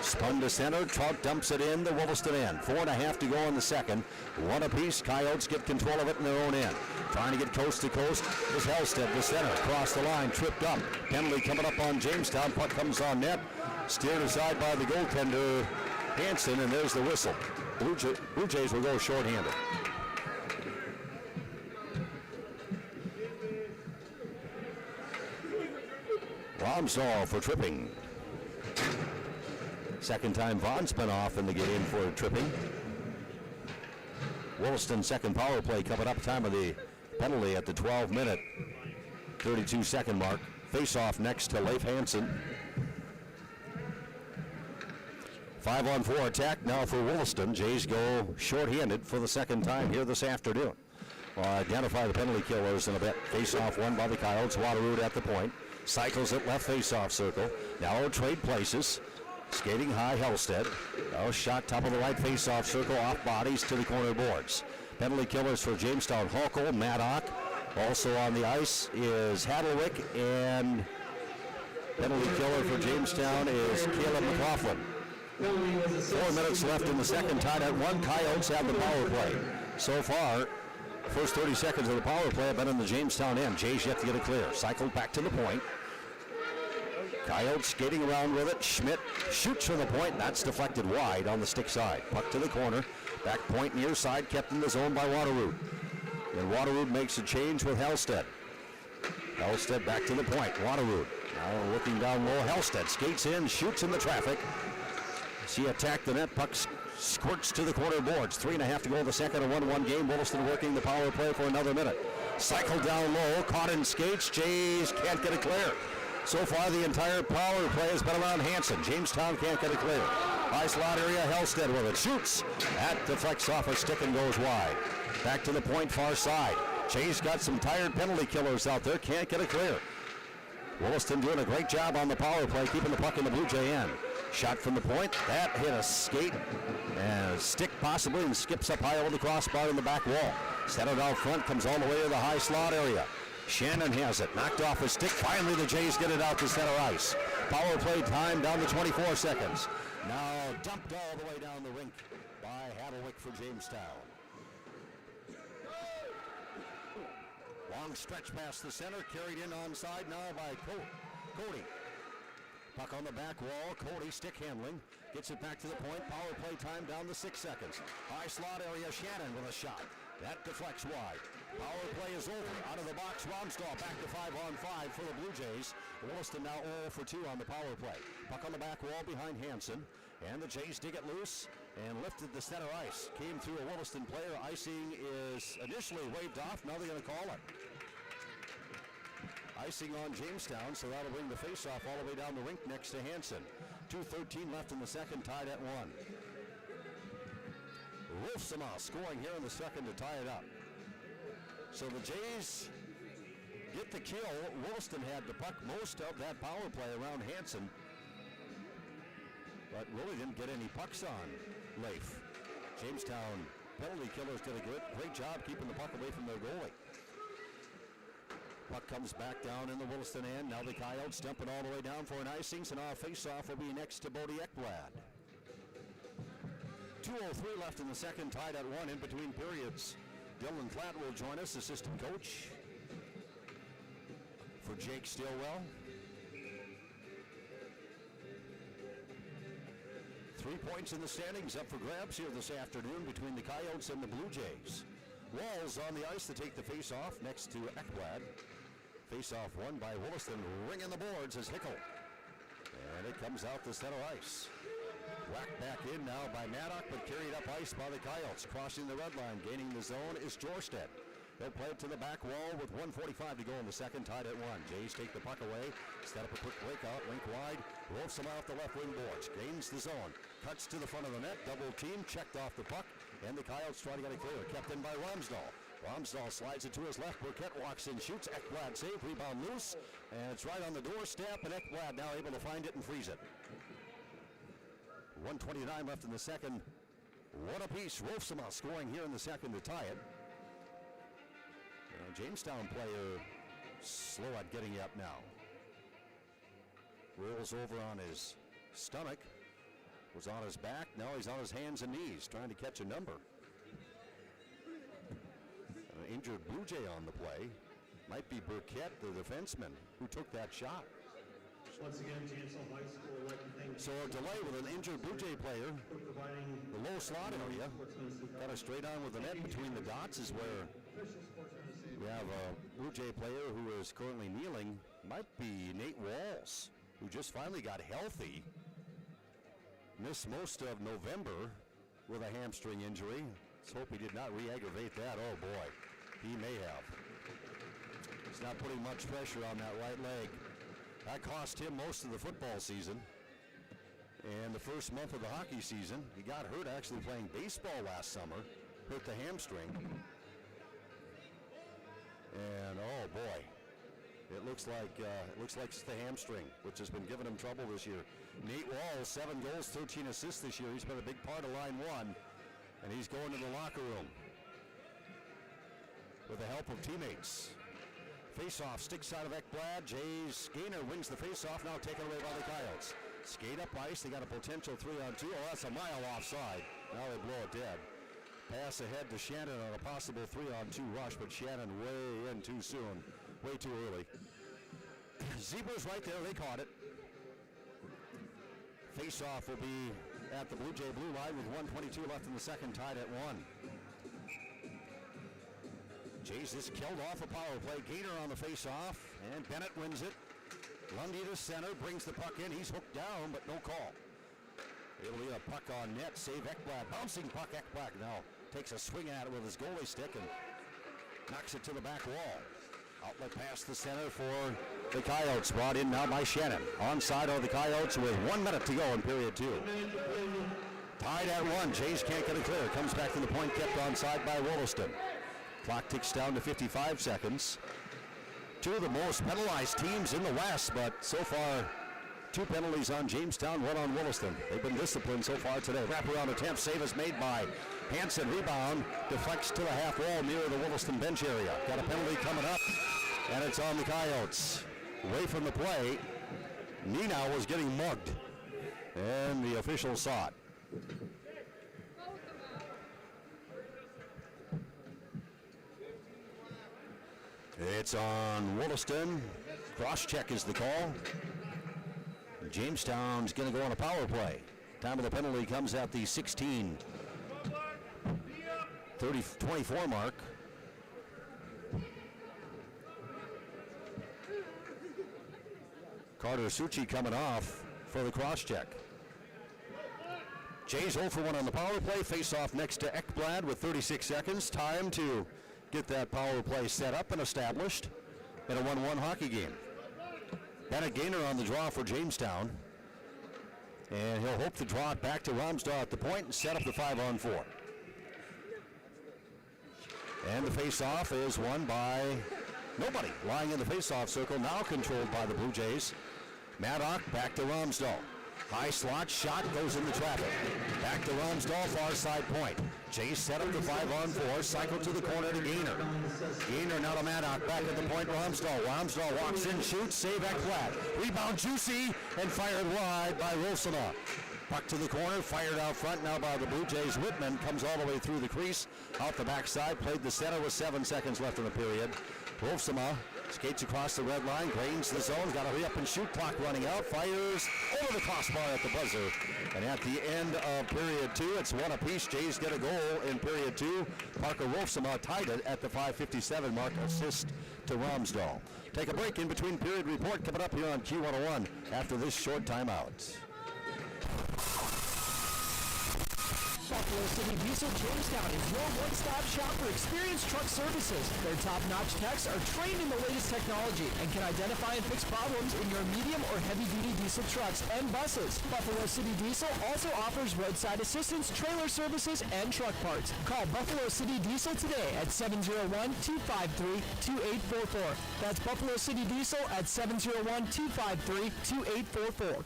Spun to center. Trout dumps it in the Williston end. 4.5 to go in the second. One apiece. Coyotes get control of it in their own end. Trying to get coast to coast is Hellstead to center. Across the line. Tripped up. Penalty coming up on Jamestown. Puck comes on net. Steered aside by the goaltender Hansen, and there's the whistle. Blue Jays will go shorthanded. Romsdahl for tripping. Second time Vaughn's been off in the game for tripping. Williston second power play coming up. Time of the penalty at the 12-minute, 32-second mark. Face-off next to Leif Hansen. 5-on-4 attack now for Williston. Jays go shorthanded for the second time here this afternoon. We'll identify the penalty killers in a bit. Face-off won by the Coyotes. Waterroot at the point. Cycles at left face-off circle. Now trade places. Skating high, Hellstead. Now shot top of the right face-off circle, off bodies to the corner boards. Penalty killers for Jamestown, Holkel, Maddock. Also on the ice is Hadlewick, and penalty killer for Jamestown is Caleb McLaughlin. 4 minutes left in the second, tied at 1. Coyotes have the power play. So far, first 30 seconds of the power play have been in the Jamestown end. Jays yet to get it clear. Cycled back to the point. Coyotes skating around with it. Schmidt shoots from the point. That's deflected wide on the stick side. Puck to the corner. Back point near side, kept in the zone by Waterroot. And Waterroot makes a change with Hellstead. Hellstead back to the point. Waterroot now looking down low. Hellstead skates in, shoots in the traffic. She attacked the net. Puck squirts to the corner boards. 3.5 to go in the second. A 1-1 game. Williston working the power play for another minute. Cycle down low. Caught in skates. Jays can't get it clear. So far, the entire power play has been around Hansen. Jamestown can't get it clear. High slot area, Hellstead with it. Shoots. That deflects off a stick and goes wide. Back to the point, far side. Jays got some tired penalty killers out there. Can't get it clear. Williston doing a great job on the power play, keeping the puck in the Blue Jay end. Shot from the point. That hit a skate and a stick possibly, and skips up high over the crossbar in the back wall. Centered out front, comes all the way to the high slot area. Shannon has it, knocked off his stick. Finally, the Jays get it out to center ice. Power play time down to 24 seconds. Now dumped all the way down the rink by Hadlewick for Jamestown. Long stretch past the center, carried in onside now by Cody. Puck on the back wall, Cody stick handling. Gets it back to the point, power play time down to 6 seconds. High slot area, Shannon with a shot. That deflects wide. Power play is over. Out of the box, Romsdahl back to 5-on-5 for the Blue Jays. Williston now 0 for 2 on the power play. Puck on the back wall behind Hansen. And the Jays dig it loose and lifted the center ice. Came through a Williston player. Icing is initially waved off. Now they're going to call it. Icing on Jamestown, so that'll bring the face-off all the way down the rink next to Hansen. 2:13 left in the second, tied at 1. Wolfsama scoring here in the second to tie it up. So the Jays get the kill. Williston had the puck most of that power play around Hansen, but really didn't get any pucks on Leif. Jamestown penalty killers did a great job keeping the puck away from their goalie. Puck comes back down in the Williston end. Now the Coyotes dumping all the way down for an icing, so now a face-off will be next to Bodie Ekblad. 2:03 left in the second, tied at 1 in between periods. Dylan Platt will join us, assistant coach for Jake Stillwell. 3 points in the standings up for grabs here this afternoon between the Coyotes and the Blue Jays. Walls on the ice to take the face-off next to Ekblad. Face-off won by Williston. Ringing the boards is Hickel. And it comes out to center ice. Whacked back in now by Maddock, but carried up ice by the Coyotes. Crossing the red line, gaining the zone is Jorstead. They'll play it to the back wall with 1:45 to go in the second, tied at 1. Jays take the puck away, set up a quick breakout, link wide, rolls him off the left wing boards, gains the zone, cuts to the front of the net, double team, checked off the puck, and the Coyotes try to get it clear, kept in by Romsdahl. Romsdahl slides it to his left, Burkett walks in, shoots, Ekblad save, rebound loose, and it's right on the doorstep, and Ekblad now able to find it and freeze it. 1:29 left in the second. One apiece, Wolfsama scoring here in the second to tie it. Jamestown player slow at getting up now. Rolls over on his stomach. Was on his back. Now he's on his hands and knees trying to catch a number. An injured Blue Jay on the play. Might be Burkett, the defenseman, who took that shot. Once again, Jamestown High School would like to thank So a delay with an injured Blue Jay player. for providing The low slot area. Got it straight on with the net between the dots is where we have a Blue Jay player who is currently kneeling. Might be Nate Walls, who just finally got healthy. Missed most of November with a hamstring injury. Let's hope he did not re-aggravate that. Oh boy, he may have. He's not putting much pressure on that right leg. That cost him most of the football season and the first month of the hockey season. He got hurt actually playing baseball last summer, hurt the hamstring. And oh boy, it looks like it's the hamstring, which has been giving him trouble this year. Nate Walls, 7 goals, 13 assists this year. He's been a big part of line 1, and he's going to the locker room with the help of teammates. Face-off, stick side of Ekblad. Jays Gaynor wins the face-off, now taken away by the Coyotes. Skate up ice, they got a potential 3-on-2. Oh, that's a mile offside. Now they blow it dead. Pass ahead to Shannon on a possible 3-on-2 rush, but Shannon way in too soon, way too early. Zebra's right there, they caught it. Face-off will be at the Blue Jay blue line with 1:22 left in the second, tied at 1. Jays just killed off a power play. Gator on the face-off, and Bennett wins it. Lundy to center, brings the puck in. He's hooked down, but no call. It'll be a puck on net, save Ekblad. Bouncing puck, Ekblad now takes a swing at it with his goalie stick and knocks it to the back wall. Outlet pass the center for the Coyotes, brought in now by Shannon. Onside of the Coyotes with 1 minute to go in period 2. Tied at 1, Jays can't get it clear. Comes back to the point, kept onside by Williston. Clock ticks down to 55 seconds. Two of the most penalized teams in the West, but so far 2 penalties on Jamestown, 1 on Williston. They've been disciplined so far today. Wraparound attempt, save is made by Hansen. Rebound, deflects to the half wall near the Williston bench area. Got a penalty coming up, and it's on the Coyotes. Away from the play, Nina was getting mugged, and the official saw it. It's on Williston. Cross-check is the call. Jamestown's going to go on a power play. Time of the penalty comes at the 16:24 mark. Carter Succi coming off for the cross-check. Jays 0 for 1 on the power play. Face-off next to Ekblad with 36 seconds. Time to get that power play set up and established in a 1-1 hockey game. Bennett Gaynor on the draw for Jamestown. And he'll hope to draw it back to Romsdahl at the point and set up the 5-on-4. And the face-off is won by nobody. Lying in the face-off circle, now controlled by the Blue Jays. Maddock back to Romsdahl. High slot shot goes into traffic. Back to Romsdahl, far side point. Jays set up the 5-on-4, cycle to the corner to Gaynor. Gaynor now to Maddock, back at the point, Romsdahl. Romsdahl walks in, shoots, save Ekblad. Rebound Juicy, and fired wide by Wilsona. Puck to the corner, fired out front now by the Blue Jays. Whitman comes all the way through the crease, out the backside, played the center with 7 seconds left in the period. Wolfsama skates across the red line, drains the zone, got to hurry up and shoot, clock running out, fires over the crossbar at the buzzer. And at the end of period 2, it's 1 apiece. Jays get a goal in period 2. Parker Wolfsama tied it at the 5:57 mark, assist to Romsdahl. Take a break in between period report coming up here on Q101 after this short timeout. Buffalo City Diesel Jamestown is your one-stop shop for experienced truck services. Their top-notch techs are trained in the latest technology and can identify and fix problems in your medium or heavy-duty diesel trucks and buses. Buffalo City Diesel also offers roadside assistance, trailer services, and truck parts. Call Buffalo City Diesel today at 701-253-2844. That's Buffalo City Diesel at 701-253-2844.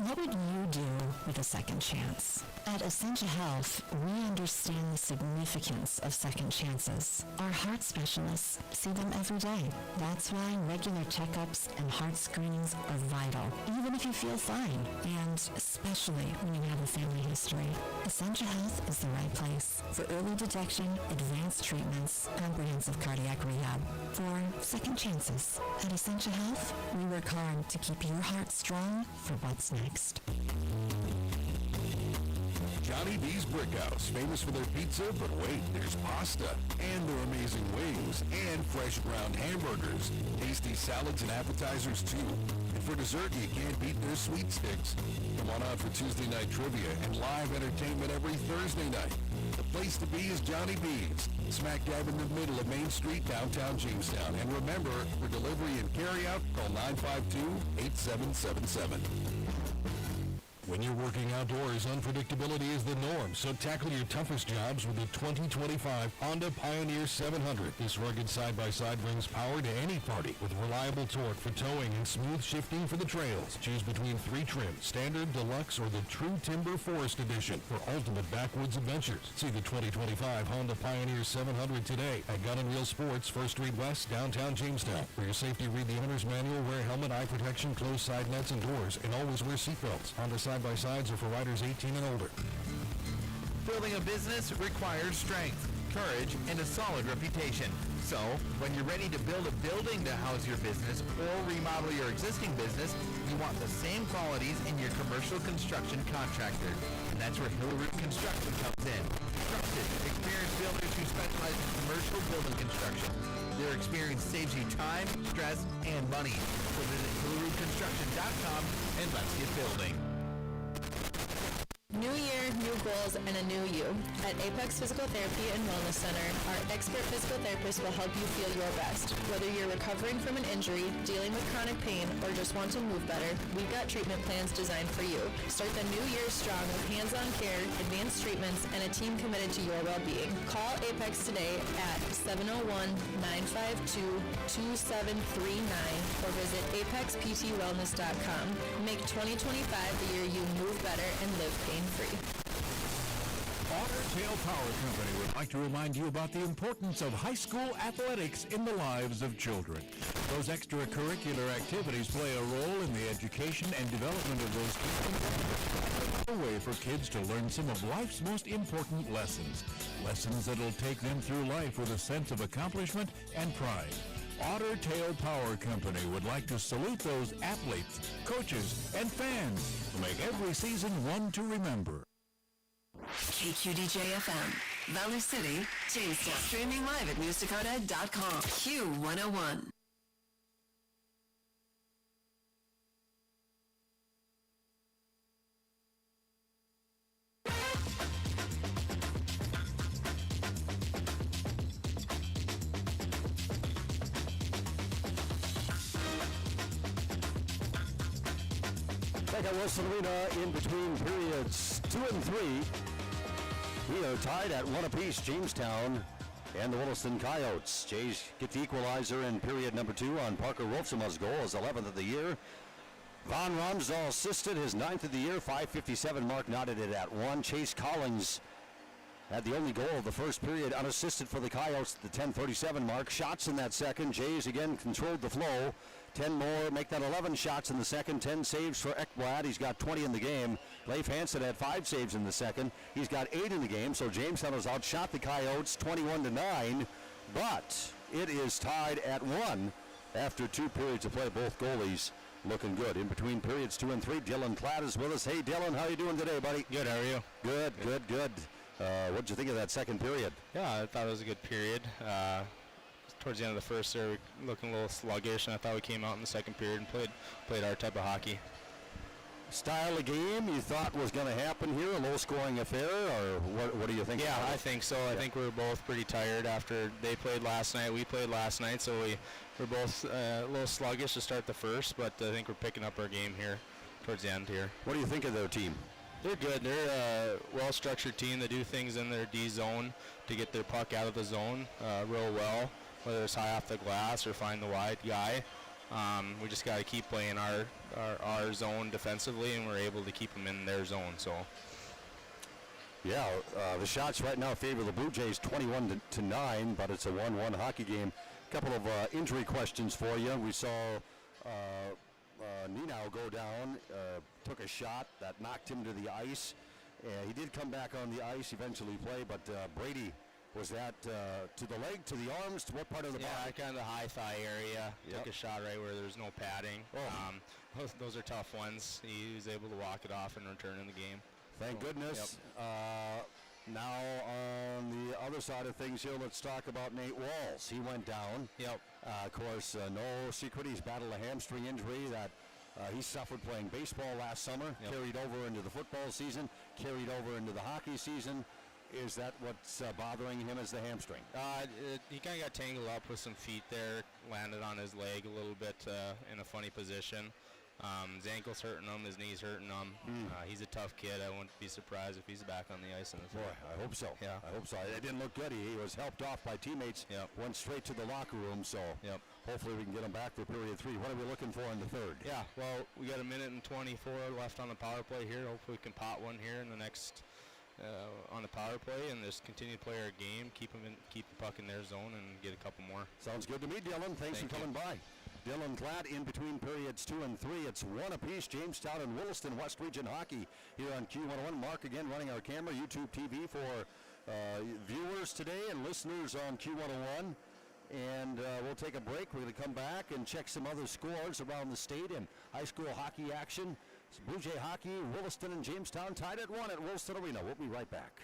What would you do with a second chance? At Essentia Health, we understand the significance of second chances. Our heart specialists see them every day. That's why regular checkups and heart screenings are vital, even if you feel fine, and especially when you have a family history. Essentia Health is the right place for early detection, advanced treatments, comprehensive cardiac rehab, for second chances. At Essentia Health, we work hard to keep your heart strong for what's next. Johnny B's Brick House, famous for their pizza, but wait, there's pasta, and their amazing wings, and fresh ground hamburgers, tasty salads and appetizers too. And for dessert, you can't beat their sweet sticks. Come on out for Tuesday night trivia and live entertainment every Thursday night. The place to be is Johnny B's, smack dab in the middle of Main Street, downtown Jamestown. And remember, for delivery and carryout, call 952-8777. When you're working outdoors, unpredictability is the norm, so tackle your toughest jobs with the 2025 Honda Pioneer 700. This rugged side-by-side brings power to any party with reliable torque for towing and smooth shifting for the trails. Choose between 3 trims, Standard, Deluxe, or the True Timber Forest Edition for ultimate backwoods adventures. See the 2025 Honda Pioneer 700 today at Gun & Wheel Sports, 1st Street West, downtown Jamestown. For your safety, read the owner's manual, wear helmet, eye protection, close side nets and doors, and always wear seatbelts. Honda side-by-sides are for riders 18 and older. Building a business requires strength, courage, and a solid reputation. So, when you're ready to build a building to house your business or remodel your existing business, you want the same qualities in your commercial construction contractor. And that's where Hillroot Construction comes in. Trusted, experienced builders who specialize in commercial building construction. Their experience saves you time, stress, and money. So visit HillrootConstruction.com and let's get building. New year, new goals, and a new you. At Apex Physical Therapy and Wellness Center, our expert physical therapists will help you feel your best. Whether you're recovering from an injury, dealing with chronic pain, or just want to move better, we've got treatment plans designed for you. Start the new year strong with hands-on care, advanced treatments, and a team committed to your well-being. Call Apex today at 701-952-2739 or visit apexptwellness.com. Make 2025 the year you move better and live pain-free. Otter Tail Power Company would like to remind you about the importance of high school athletics in the lives of children. Those extracurricular activities play a role in the education and development of those kids. A way for kids to learn some of life's most important lessons. Lessons that'll take them through life with a sense of accomplishment and pride. Otter Tail Power Company would like to salute those athletes, coaches, and fans who make every season one to remember. KQDJ-FM, Valley City, Jamestown. Streaming live at newsdakota.com. Q101. Back at Williston Arena in between periods 2 and 3. We are tied at 1 apiece, Jamestown and the Williston Coyotes. Jays get the equalizer in period number 2 on Parker Wolfsama's goal, his 11th of the year. Von Ramsdahl assisted, his 9th of the year, 5:57 mark, knotted it at 1. Chase Collins had the only goal of the first period, unassisted for the Coyotes at the 10:37 mark. Shots in that second. Jays again controlled the flow. 10 more, make that 11 shots in the second. 10 saves for Ekblad. He's got 20 in the game. Leif Hansen had 5 saves in the second. He's got 8 in the game, so Jamestown has outshot the Coyotes 21-9. But it is tied at 1 after 2 periods of play. Both goalies looking good. In between periods 2 and 3, Dylan Klatt is with us. Hey, Dylan, how you doing today, buddy? Good, how are you? Good. What'd you think of that second period? Yeah, I thought it was a good period. Towards the end of the first, they were looking a little sluggish, and I thought we came out in the second period and played our type of hockey. style of game you thought was going to happen here, a low-scoring affair, or what do you think? Yeah, I think so. I think we were both pretty tired after they played last night. We played last night, so we're both a little sluggish to start the first, but I think we're picking up our game here towards the end here. What do you think of their team? They're good. They're a well-structured team. They do things in their D zone to get their puck out of the zone real well, whether it's high off the glass or find the wide guy. We just got to keep playing our zone defensively, and we're able to keep them in their zone. So, yeah, the shots right now favor the Blue Jays 21-9, but it's a 1-1 hockey game. A couple of injury questions for you. We saw Ninau go down, took a shot that knocked him to the ice. He did come back on the ice, eventually play, but Brady, was that to the leg, to the arms, to what part of the body? Yeah, kind of the high thigh area. Yep. Took a shot right where there's no padding. Oh. Those are tough ones. He was able to walk it off and return in the game. Thank goodness. Yep. Now on the other side of things here, let's talk about Nate Walls. He went down. Yep. Of course, no secret, he's battled a hamstring injury that he suffered playing baseball last summer, carried over into the football season, carried over into the hockey season. Is that what's bothering him, as the hamstring? He kind of got tangled up with some feet there, landed on his leg a little bit in a funny position. His ankle's hurting him, his knee's hurting him. He's a tough kid. I wouldn't be surprised if he's back on the ice in the Boy, I hope so. Yeah. I hope so. It didn't look good. He was helped off by teammates, went straight to the locker room, so hopefully we can get him back for period 3. What are we looking for in the third? Yeah, well, we got a minute and 24 left on the power play here. Hopefully we can pot one here in the next on the power play and just continue to play our game, keep the puck in their zone, and get a couple more. Sounds good to me, Dylan. Thanks for coming by. Dylan Klatt in between periods 2 and 3. It's 1 apiece. Jamestown and Williston West Region Hockey here on Q101. Mark again running our camera, YouTube TV for viewers today and listeners on Q101. And we'll take a break. We're going to come back and check some other scores around the state in high school hockey action. It's Blue Jay hockey, Williston and Jamestown tied at 1 at Williston Arena. We'll be right back.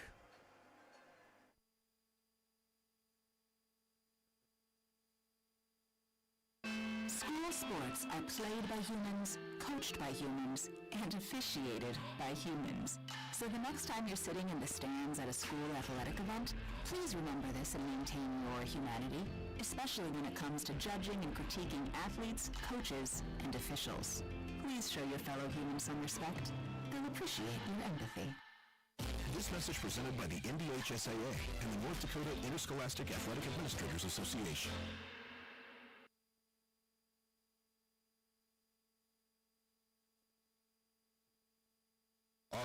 School sports are played by humans, coached by humans, and officiated by humans. So the next time you're sitting in the stands at a school athletic event, please remember this and maintain your humanity, especially when it comes to judging and critiquing athletes, coaches, and officials. Please show your fellow humans some respect. They'll appreciate your empathy. This message presented by the NDHSAA and the North Dakota Interscholastic Athletic Administrators Association.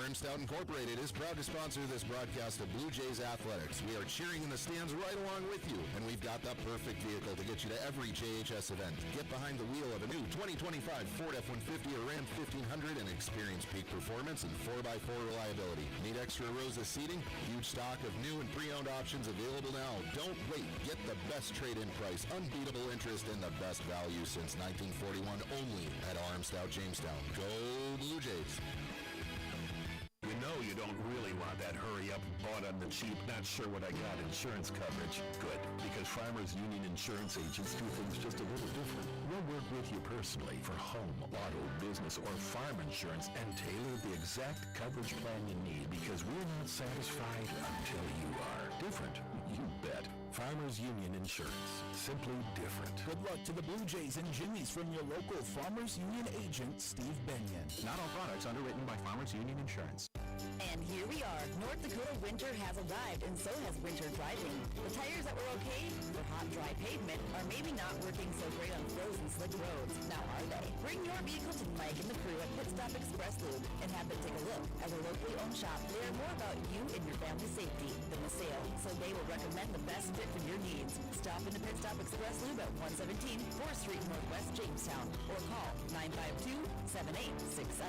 Stout Incorporated is proud to sponsor this broadcast of Blue Jays Athletics. We are cheering in the stands right along with you, and we've got the perfect vehicle to get you to every JHS event. Get behind the wheel of a new 2025 Ford F-150 or Ram 1500 and experience peak performance and 4x4 reliability. Need extra rows of seating? Huge stock of new and pre-owned options available now. Don't wait. Get the best trade-in price, unbeatable interest, and the best value since 1941 only at Stout Jamestown. Go Blue Jays! You know you don't really want that hurry up, bought on the cheap, not sure what I got insurance coverage. Good, because Farmers Union insurance agents do things just a little different. We'll work with you personally for home, auto, business, or farm insurance and tailor the exact coverage plan you need, because we're not satisfied until you are. Different? You bet. Farmers Union Insurance. Simply different. Good luck to the Blue Jays and Jimmies from your local Farmers Union agent, Steve Benyon. Not all products underwritten by Farmers Union Insurance. And here we are. North Dakota winter has arrived, and so has winter driving. The tires that were okay for hot, dry pavement are maybe not working so great on frozen, slick roads. Now are they? Bring your vehicle to Mike and the crew at Pit Stop Express Lube and have them take a look. As a locally owned shop, they are more about you and your family safety than the sale, so they will recommend the best fit for your needs. Stop into Pit Stop Express Lube at 117 4th Street Northwest, Jamestown, or call 952-7867.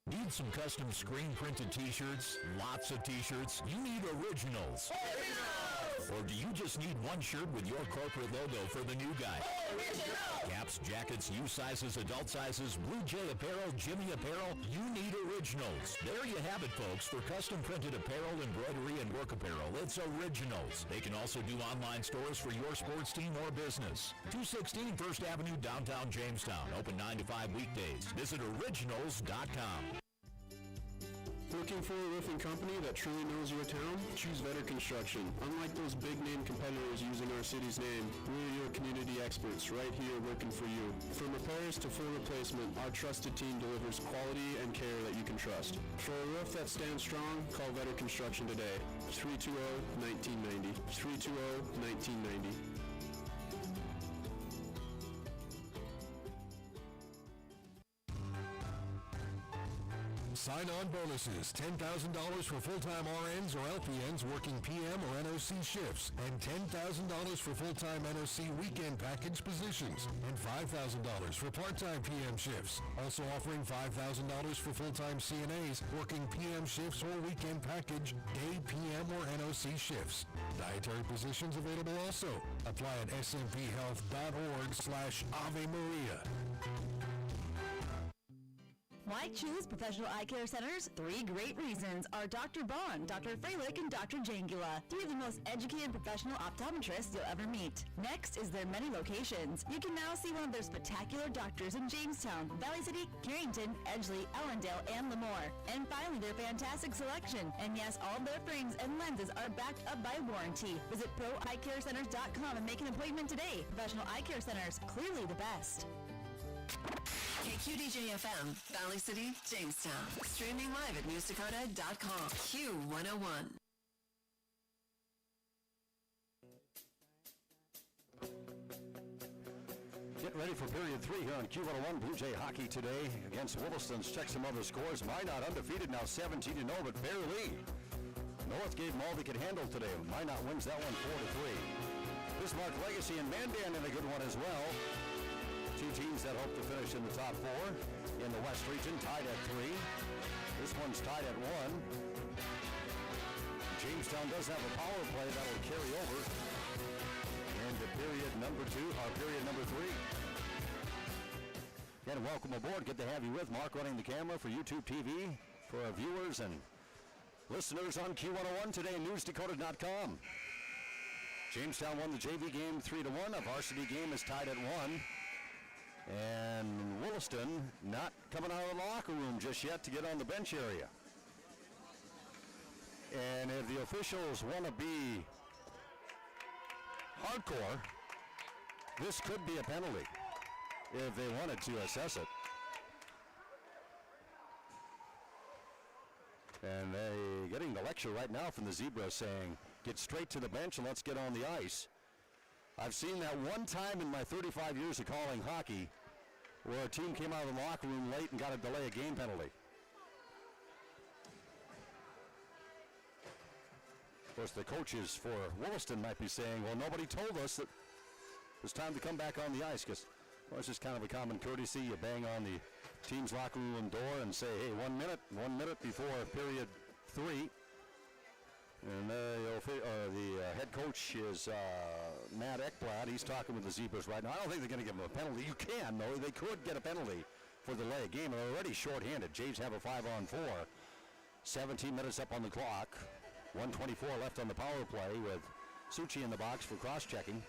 Need some custom screen printed t-shirts? Lots of t-shirts? You need originals. Or do you just need one shirt with your corporate logo for the new guy? Original! Caps, jackets, U sizes, adult sizes, Blue Jay apparel, Jimmy apparel, you need Originals. There you have it, folks. For custom printed apparel, embroidery, and work apparel, it's Originals. They can also do online stores for your sports team or business. 216 First Avenue, downtown Jamestown. Open 9 to 5 weekdays. Visit originals.com. Looking for a roofing company that truly knows your town? Choose Vetter Construction. Unlike those big-name competitors using our city's name, we're your community experts right here working for you. From repairs to full replacement, our trusted team delivers quality and care that you can trust. For a roof that stands strong, call Vetter Construction today. 320-1990. 320-1990. Sign-on bonuses, $10,000 for full-time RNs or LPNs working PM or NOC shifts, and $10,000 for full-time NOC weekend package positions, and $5,000 for part-time PM shifts. Also offering $5,000 for full-time CNAs working PM shifts or weekend package, day PM or NOC shifts. Dietary positions available also. Apply at smphhealth.org/Ave Maria. Why choose Professional Eye Care Centers? 3 great reasons are Dr. Bond, Dr. Freilich, and Dr. Jangula, 3 of the most educated professional optometrists you'll ever meet. Next is their many locations. You can now see one of their spectacular doctors in Jamestown, Valley City, Carrington, Edgeley, Ellendale, and Lemoore. And finally, their fantastic selection. And yes, all their frames and lenses are backed up by warranty. Visit ProEyeCareCenters.com and make an appointment today. Professional Eye Care Centers, clearly the best. KQDJ-FM, Valley City, Jamestown. Streaming live at newsdakota.com. Q101. Getting ready for period 3 here on Q101. Blue Jay hockey today against Williston. Check some other scores. Minot undefeated, now 17-0, but barely. North gave them all they could handle today. Minot wins that one 4-3. Bismarck Legacy and Mandan in a good one as well. 2 teams that hope to finish in the top 4 in the West region, tied at 3. This one's tied at 1. Jamestown does have a power play that will carry over into period number 2, or period number 3. Again, welcome aboard. Good to have you with Mark running the camera for YouTube TV, for our viewers and listeners on Q101 today, newsdakota.com. Jamestown won the JV game 3-1. A varsity game is tied at 1. And Williston not coming out of the locker room just yet to get on the bench area. And if the officials want to be hardcore, this could be a penalty if they wanted to assess it. And they getting the lecture right now from the Zebras saying, get straight to the bench and let's get on the ice. I've seen that one time in my 35 years of calling hockey where a team came out of the locker room late and got a delay of game penalty. Of course, the coaches for Williston might be saying, well, nobody told us that it was time to come back on the ice, because well, it's just kind of a common courtesy. You bang on the team's locker room door and say, hey, 1 minute before period 3. And the head coach is Matt Ekblad. He's talking with the Zebras right now. I don't think they're going to give them a penalty. You can, though. They could get a penalty for the delay of game. They're already shorthanded. Jays have a 5-on-4. 17 minutes up on the clock. 1:24 left on the power play with Suchi in the box for cross-checking.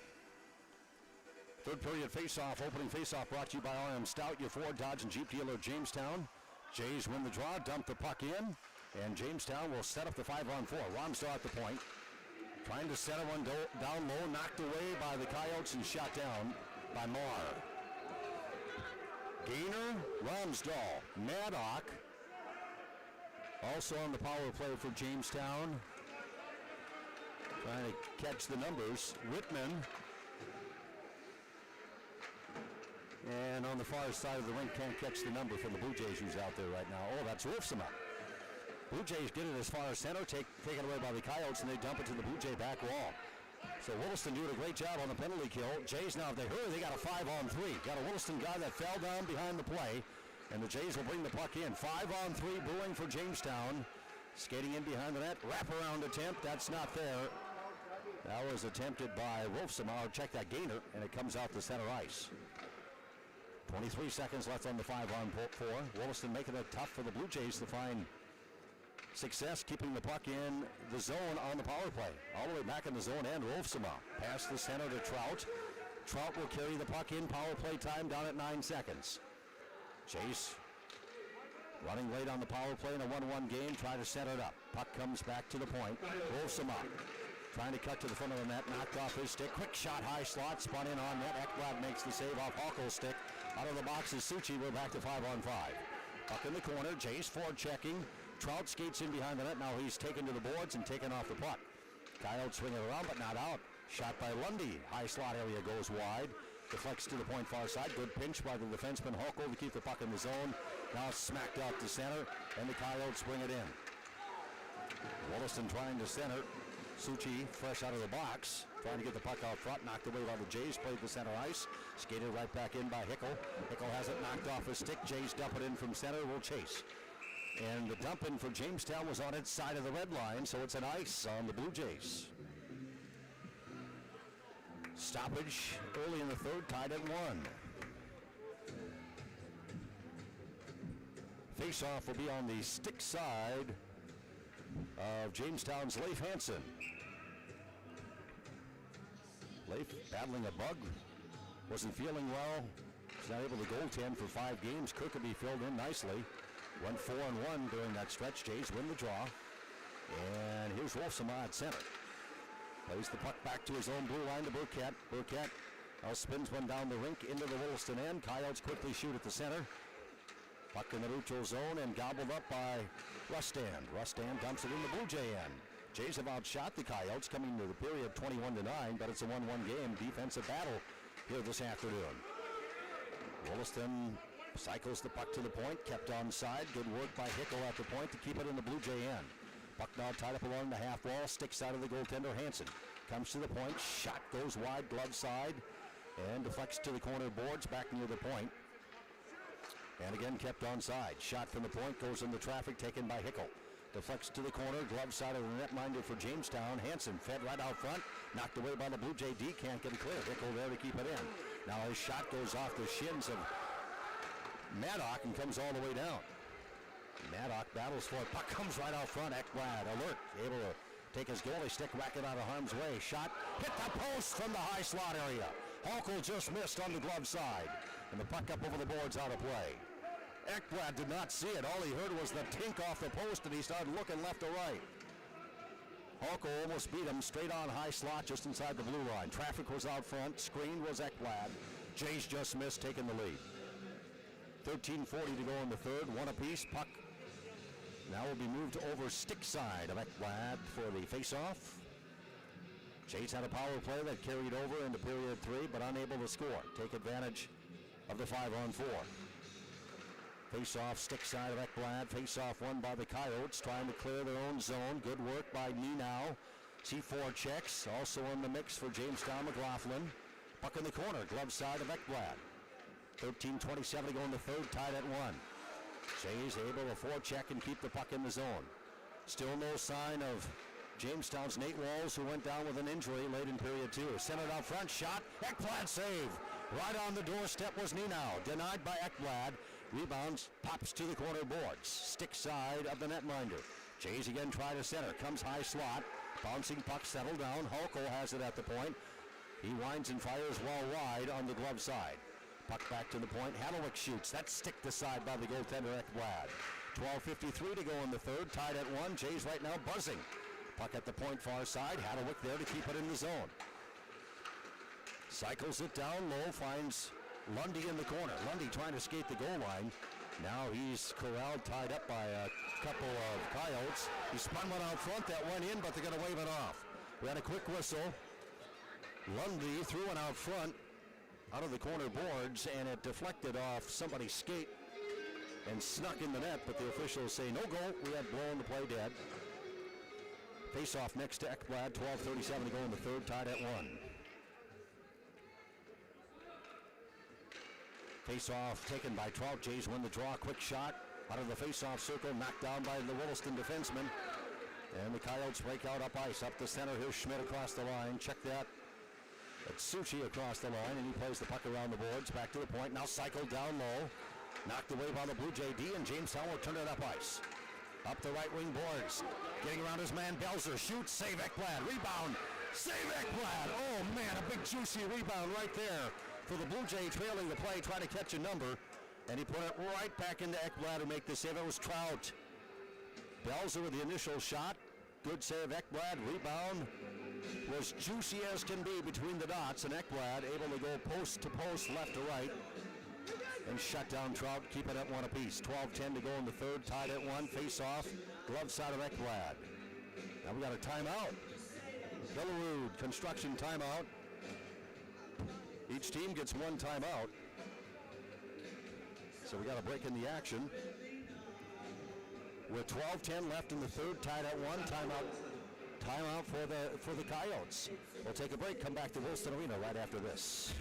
Third period face-off. Opening face-off brought to you by RM Stout, your Ford, Dodge, and Jeep dealer Jamestown. Jays win the draw, dump the puck in. And Jamestown will set up the 5-on-4. Romsdahl at the point. Trying to set one down low, knocked away by the Coyotes and shot down by Marr. Gainer, Romsdahl, Maddock. Also on the power play for Jamestown. Trying to catch the numbers. Whitman. And on the far side of the rink, can't catch the number from the Blue Jays who's out there right now. Oh, that's Wolfsama. Blue Jays get it as far as center, taken away by the Coyotes, and they dump it to the Blue Jay back wall. So Williston doing a great job on the penalty kill. Jays now, if they hurry, they got a 5-on-3. Got a Williston guy that fell down behind the play, and the Jays will bring the puck in. 5-on-3 brewing for Jamestown. Skating in behind the net, wraparound attempt, that's not there. That was attempted by Wolfsomow. Check that gainer, and it comes out to center ice. 23 seconds left on the 5-on-4. Williston making it tough for the Blue Jays to find success, keeping the puck in the zone on the power play. All the way back in the zone, and Wolfsomow. Pass the center to Trout. Trout will carry the puck in. Power play time down at 9 seconds. Chase running late on the power play in a 1-1 game. Try to set it up. Puck comes back to the point. Wolfsomow trying to cut to the front of the net. Knocked off his stick. Quick shot, high slot. Spun in on net. Ekblad makes the save off Halko's stick. Out of the box is Suchi. We're back to 5-on-5. Puck in the corner. Jace forward checking. Trout skates in behind the net. Now he's taken to the boards and taken off the puck. Coyotes swing it around, but not out. Shot by Lundy. High slot area goes wide. Deflects to the point far side. Good pinch by the defenseman Halko to keep the puck in the zone. Now smacked out to center, and the Coyotes bring it in. Williston trying to center. Suchi fresh out of the box. Trying to get the puck out front. Knocked away by the Jays. Played the center ice. Skated right back in by Hickel. Hickel has it knocked off his stick. Jays dump it in from center. Will chase. And the dump in for Jamestown was on its side of the red line, so it's an ice on the Blue Jays. Stoppage early in the third, tied at 1. Face-off will be on the stick side of Jamestown's Leif Hansen. Leif battling a bug, wasn't feeling well. He's not able to goaltend for 5 games. Kirkby filled in nicely. Went 4-1 during that stretch. Jays win the draw. And here's Wolfsomow at center. Plays the puck back to his own blue line to Burkett. Burkett now spins one down the rink into the Williston end. Coyotes quickly shoot at the center. Puck in the neutral zone and gobbled up by Rustan. Rustan dumps it in the Blue Jay end. Jays have outshot the Coyotes coming to the period 21-9, but it's a 1-1 game. Defensive battle here this afternoon. Williston cycles the puck to the point, kept onside. Good work by Hickel at the point to keep it in the Blue Jay end. Puck now tied up along the half wall, stick side of the goaltender Hansen. Comes to the point, shot goes wide, glove side, and deflects to the corner boards back near the point. And again kept onside. Shot from the point goes into traffic, taken by Hickel. Deflects to the corner, glove side of the netminder for Jamestown. Hansen fed right out front, knocked away by the Blue Jay D, can't get it clear. Hickel there to keep it in. Now his shot goes off the shins of Maddock and comes all the way down. Maddock battles for it. Puck comes right out front. Ekblad alert, able to take his goalie stick, whack it out of harm's way. Shot hit the post from the high slot area. Halko just missed on the glove side, and the puck up over the boards out of play. Ekblad did not see it. All he heard was the tink off the post, and he started looking left to right. Halko almost beat him straight on high slot just inside the blue line. Traffic was out front. Screen was Ekblad. Jays just missed, taking the lead. 13:40 to go in the third. One apiece. Puck now will be moved over stick side of Ekblad for the face-off. Jays had a power play that carried over into period 3, but unable to score. Take advantage of the 5-on-4. Face-off stick side of Ekblad. Face-off won by the Coyotes, trying to clear their own zone. Good work by Nenow. C4 checks. Also in the mix for Jamestown McLaughlin. Puck in the corner. Glove side of Ekblad. 13:27 to go in the third, tied at 1. Jays able to forecheck and keep the puck in the zone. Still no sign of Jamestown's Nate Walls, who went down with an injury late in period 2. Centered out front, shot, Ekblad save. Right on the doorstep was Nenow. Denied by Ekblad. Rebounds, pops to the corner boards. Stick side of the netminder. Jays again try to center. Comes high slot. Bouncing puck settled down. Halko has it at the point. He winds and fires well wide on the glove side. Puck back to the point. Hadlewick shoots. That's stick to side by the goaltender Ekblad. 12:53 to go in the third. Tied at 1. Jays right now buzzing. Puck at the point far side. Hadlewick there to keep it in the zone. Cycles it down low. Finds Lundy in the corner. Lundy trying to skate the goal line. Now he's corralled, tied up by a couple of Coyotes. He spun one out front that went in, but they're going to wave it off. We had a quick whistle. Lundy threw one out front, out of the corner boards, and it deflected off somebody's skate and snuck in the net, but the officials say no goal. We had blown the play dead. Face-off next to Ekblad. 12:37 to go in the third, tied at 1. Face-off taken by Trout. Jays win the draw. Quick shot out of the face-off circle, knocked down by the Williston defenseman. And the Coyotes break out up ice, up the center. Here's Schmidt across the line. Check that. It's Suchi across the line, and he plays the puck around the boards. Back to the point. Now cycled down low. Knocked away by the Blue Jay D, and Jamestown will turn it up ice. Up the right wing boards. Getting around his man, Belzer. Shoots, save Ekblad. Rebound, save Ekblad. Oh, man, a big juicy rebound right there for the Blue Jay trailing the play, trying to catch a number. And he put it right back into Ekblad to make the save. It was Trout. Belzer with the initial shot. Good save, Ekblad. Rebound was juicy as can be between the dots, and Ekblad able to go post to post, left to right, and shut down Trout, keep it at 1 apiece. 12-10 to go in the third, tied at 1. Face off, glove side of Ekblad. Now we got a timeout. Billerud construction timeout. Each team gets one timeout. So we got a break in the action. With 12-10 left in the third, tied at 1. Timeout for the Coyotes. We'll take a break, come back to Williston Arena right after this.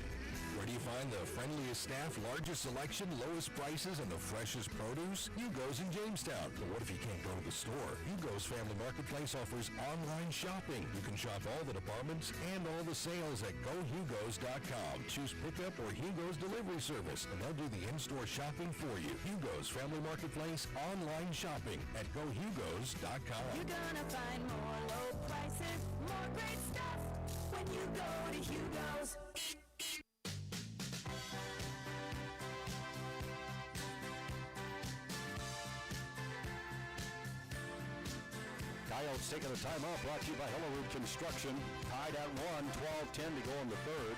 Where do you find the friendliest staff, largest selection, lowest prices, and the freshest produce? Hugo's in Jamestown. But what if you can't go to the store? Hugo's Family Marketplace offers online shopping. You can shop all the departments and all the sales at GoHugos.com. Choose pickup or Hugo's delivery service, and they'll do the in-store shopping for you. Hugo's Family Marketplace online shopping at GoHugos.com. You're gonna find more low prices, more great stuff when you go to Hugo's. Coyotes taking a timeout, brought to you by Hillerud Construction. Tied at 1, 12-10 to go in the third.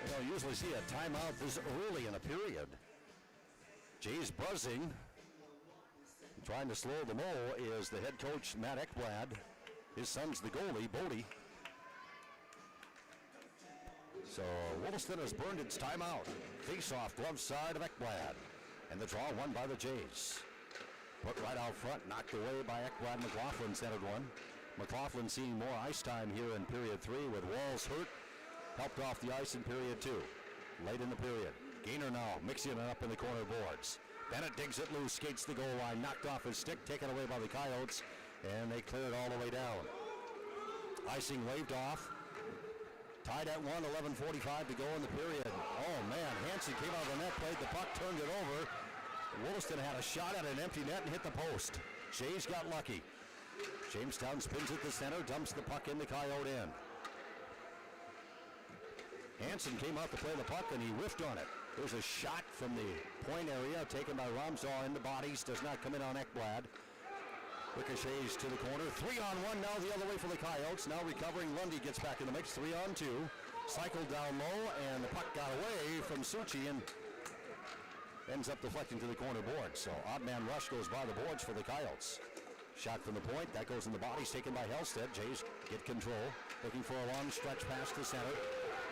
You don't usually see a timeout this early in a period. Jays buzzing. Trying to slow the mo is the head coach, Matt Ekblad. His son's the goalie, Bodie. So Williston has burned its timeout. Face-off, glove side of Ekblad. And the draw won by the Jays. Put right out front, knocked away by Ekblad. McLaughlin centered one. McLaughlin seeing more ice time here in period 3 with Walls hurt. Helped off the ice in period 2. Late in the period. Gainer now mixing it up in the corner boards. Bennett digs it loose, skates the goal line, knocked off his stick, taken away by the Coyotes, and they clear it all the way down. Icing waved off. Tied at 1, 11:45 to go in the period. Oh man, Hansen came out of the net, played the puck, turned it over. Williston had a shot at an empty net and hit the post. Jays got lucky. Jamestown spins at the center, dumps the puck in the Coyote end. Hansen came out to play the puck and he whiffed on it. There's a shot from the point area taken by Ramsdahl in the bodies, does not come in on Ekblad. Ricochets to the corner, 3-on-1 now the other way for the Coyotes. Now recovering, Lundy gets back in the mix, 3-on-2. Cycled down low and the puck got away from Suchi and ends up deflecting to the corner board. So odd man rush goes by the boards for the Coyotes. Shot from the point, that goes in the bodies, taken by Hellstead. Jays get control, looking for a long stretch pass to center.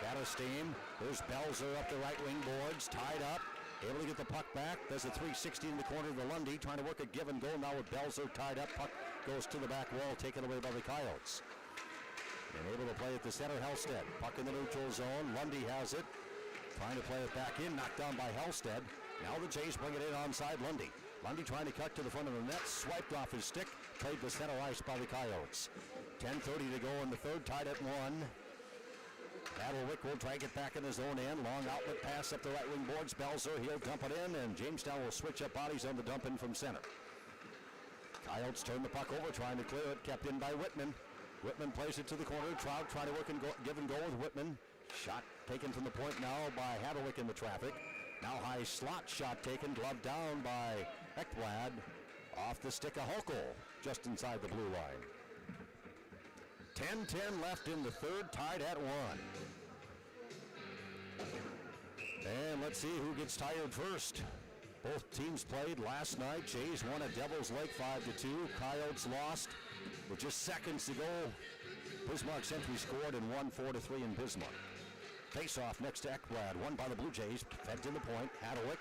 Batterstein, there's Belzer up the right wing boards, tied up, able to get the puck back. There's a 360 in the corner of the Lundy, trying to work a give and go now with Belzer tied up. Puck goes to the back wall, taken away by the Coyotes. And able to play at the center, Hellstead. Puck in the neutral zone, Lundy has it. Trying to play it back in, knocked down by Hellstead. Now the Jays bring it in onside Lundy. Lundy trying to cut to the front of the net, swiped off his stick, played the center ice by the Coyotes. 10:30 to go in the third, tied at 1. Battlewick will try to get back in his own end. Long outlet pass up the right wing boards. Belzer, he'll dump it in, and Jamestown will switch up bodies on the dump in from center. Coyotes turn the puck over, trying to clear it, kept in by Whitman. Whitman plays it to the corner. Trout trying to work and give and go with Whitman. Shot taken from the point now by Haderwick in the traffic. Now high slot shot taken, glove down by Ekblad. Off the stick of Hochul, just inside the blue line. 10-10 left in the third, tied at 1. And let's see who gets tired first. Both teams played last night. Jays won at Devil's Lake 5-2. Coyotes lost with just seconds to go. Bismarck Century scored and won 4-3 in Bismarck. Face-off next to Ekblad, won by the Blue Jays, fed to the point. Haderwick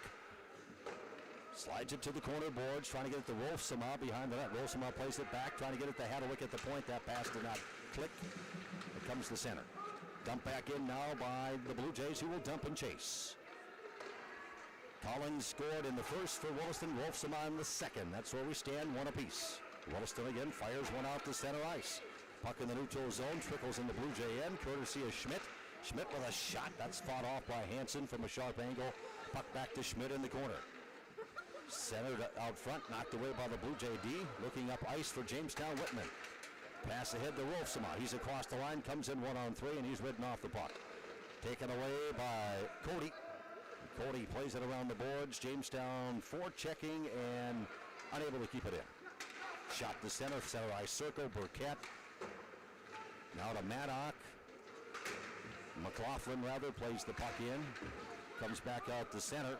slides it to the corner boards, trying to get it to Rolfsema behind the net. Rolfsema plays it back, trying to get it to Haderwick at the point. That pass did not click. It comes to center. Dump back in now by the Blue Jays, who will dump and chase. Collins scored in the first for Williston, Rolfsema in the second. That's where we stand, 1 apiece. Williston again fires one out to center ice. Puck in the neutral zone, trickles in the Blue Jay end, courtesy of Schmidt. Schmidt with a shot, that's fought off by Hansen from a sharp angle. Puck back to Schmidt in the corner. Centered out front, knocked away by the Blue Jay D. Looking up ice for Jamestown Whitman. Pass ahead to Wolfsama. He's across the line, comes in 1-on-3, and he's ridden off the puck. Taken away by Cody. Cody plays it around the boards. Jamestown forechecking and unable to keep it in. Shot to center ice circle. Burkett. Now to Maddock. McLaughlin plays the puck in. Comes back out to center.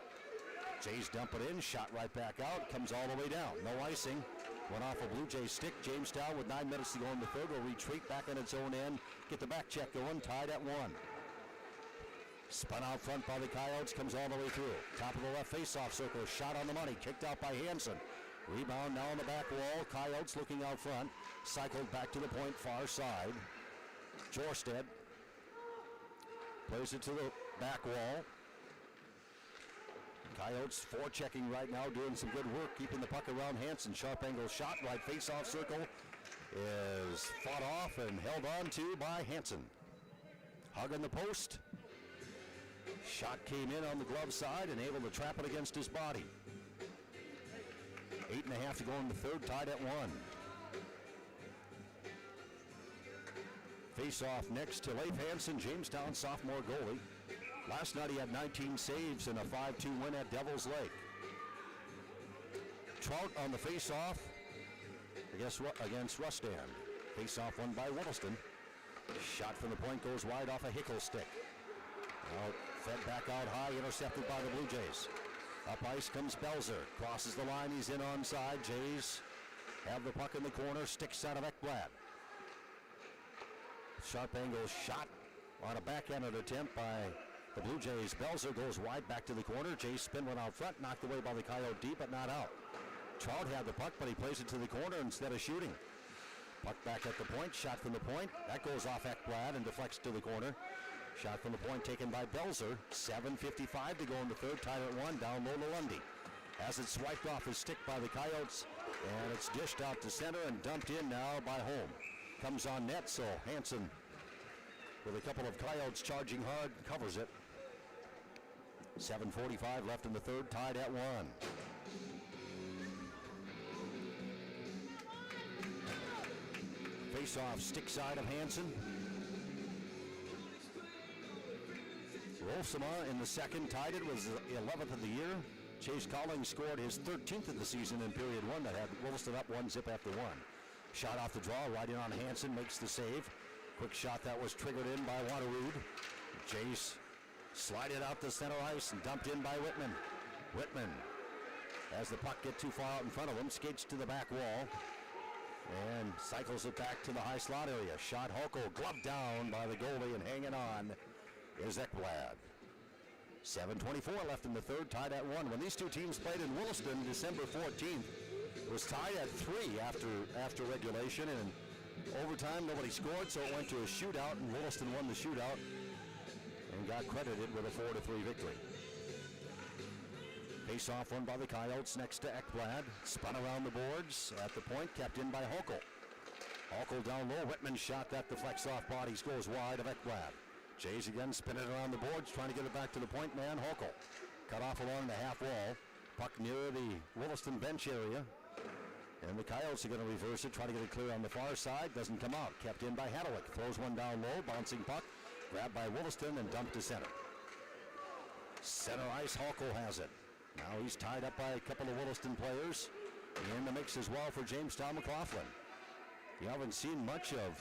Jays dump it in. Shot right back out. Comes all the way down. No icing. Went off a Blue Jay stick. Jamestown with 9 minutes to go in the third will retreat back on its own end. Get the back check going. Tied at 1. Spun out front by the Coyotes. Comes all the way through. Top of the left face-off circle. Shot on the money. Kicked out by Hansen. Rebound now on the back wall. Coyotes looking out front. Cycled back to the point far side. Jorstead plays it to the back wall. Coyotes forechecking right now, doing some good work, keeping the puck around Hansen. Sharp angle shot, right face-off circle is fought off and held on to by Hansen. Hug on the post. Shot came in on the glove side and able to trap it against his body. 8.5 to go in the third, tied at 1. Face-off next to Leif Hansen, Jamestown sophomore goalie. Last night he had 19 saves in a 5-2 win at Devil's Lake. Trout on the face-off against Rustan. Face-off won by Williston. Shot from the point goes wide off a Hickle stick. Now fed back out high, intercepted by the Blue Jays. Up ice comes Belzer. Crosses the line, he's in onside. Jays have the puck in the corner, sticks out of Ekblad. Sharp angle shot on a backhanded attempt by the Blue Jays. Belzer goes wide back to the corner. Jays spin one out front, knocked away by the Coyote D, but not out. Trout had the puck, but he plays it to the corner instead of shooting. Puck back at the point, shot from the point. That goes off Ekblad and deflects to the corner. Shot from the point taken by Belzer. 7:55 to go in the third, tied at 1, down low to Lundy. Has it swiped off his stick by the Coyotes, and it's dished out to center and dumped in now by Holm. Comes on net, so Hansen, with a couple of Coyotes charging hard, covers it. 7:45 left in the third, tied at 1. Face-off stick side of Hansen. Wolfsama in the second tied it, was the 11th of the year. Chase Collins scored his 13th of the season in period 1 that had Williston up 1-0 after 1. Shot off the draw, right in on Hansen, makes the save. Quick shot that was triggered in by Waterrood. Jace slided out to center ice and dumped in by Whitman. Whitman, as the puck get too far out in front of him, skates to the back wall and cycles it back to the high slot area. Shot Holko, gloved down by the goalie, and hanging on is Ekblad. 7:24 left in the third, tied at 1. When these two teams played in Williston December 14th, it was tied at 3 after regulation, and overtime nobody scored, so it went to a shootout, and Williston won the shootout and got credited with a 4-3 victory. Face-off won by the Coyotes next to Ekblad. Spun around the boards at the point, kept in by Holko. Holko down low. Whitman's shot that deflects off bodies, goes wide of Ekblad. Jays again spinning around the boards, trying to get it back to the point man. Holko cut off along the half wall. Puck near the Williston bench area. And the Coyotes are going to reverse it, try to get it clear on the far side. Doesn't come out. Kept in by Hadalick. Throws one down low. Bouncing puck. Grabbed by Williston and dumped to center. Center ice, Holko has it. Now he's tied up by a couple of Williston players. In the mix as well for Jamestown McLaughlin. You haven't seen much of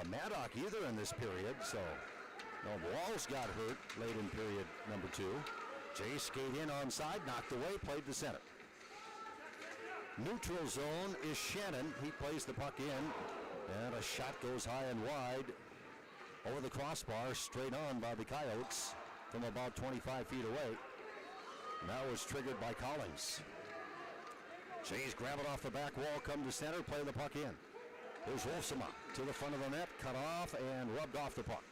Maddock either in this period, so Walls got hurt late in period number 2. Jay skate in onside, knocked away, played to center. Neutral zone is Shannon. He plays the puck in, and a shot goes high and wide over the crossbar, straight on by the Coyotes from about 25 feet away. And that was triggered by Collins. Jays grab it off the back wall, come to center, play the puck in. Here's Wolfsama to the front of the net, cut off and rubbed off the puck.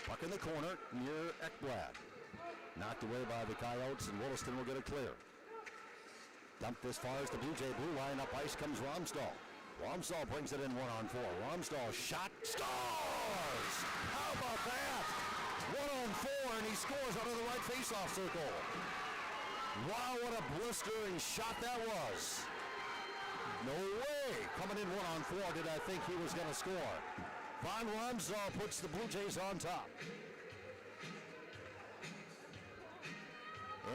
Puck in the corner near Ekblad. Knocked away by the Coyotes, and Williston will get it clear. Dumped as far as the Blue Jay blue line. Up ice comes Romsdahl. Romsdahl brings it in 1-on-4. Romsdahl shot, scores! How about that? 1-on-4, and he scores out of the right faceoff circle. Wow, what a blistering shot that was. No way. Coming in 1-on-4, did I think he was going to score. Von Romsdahl puts the Blue Jays on top.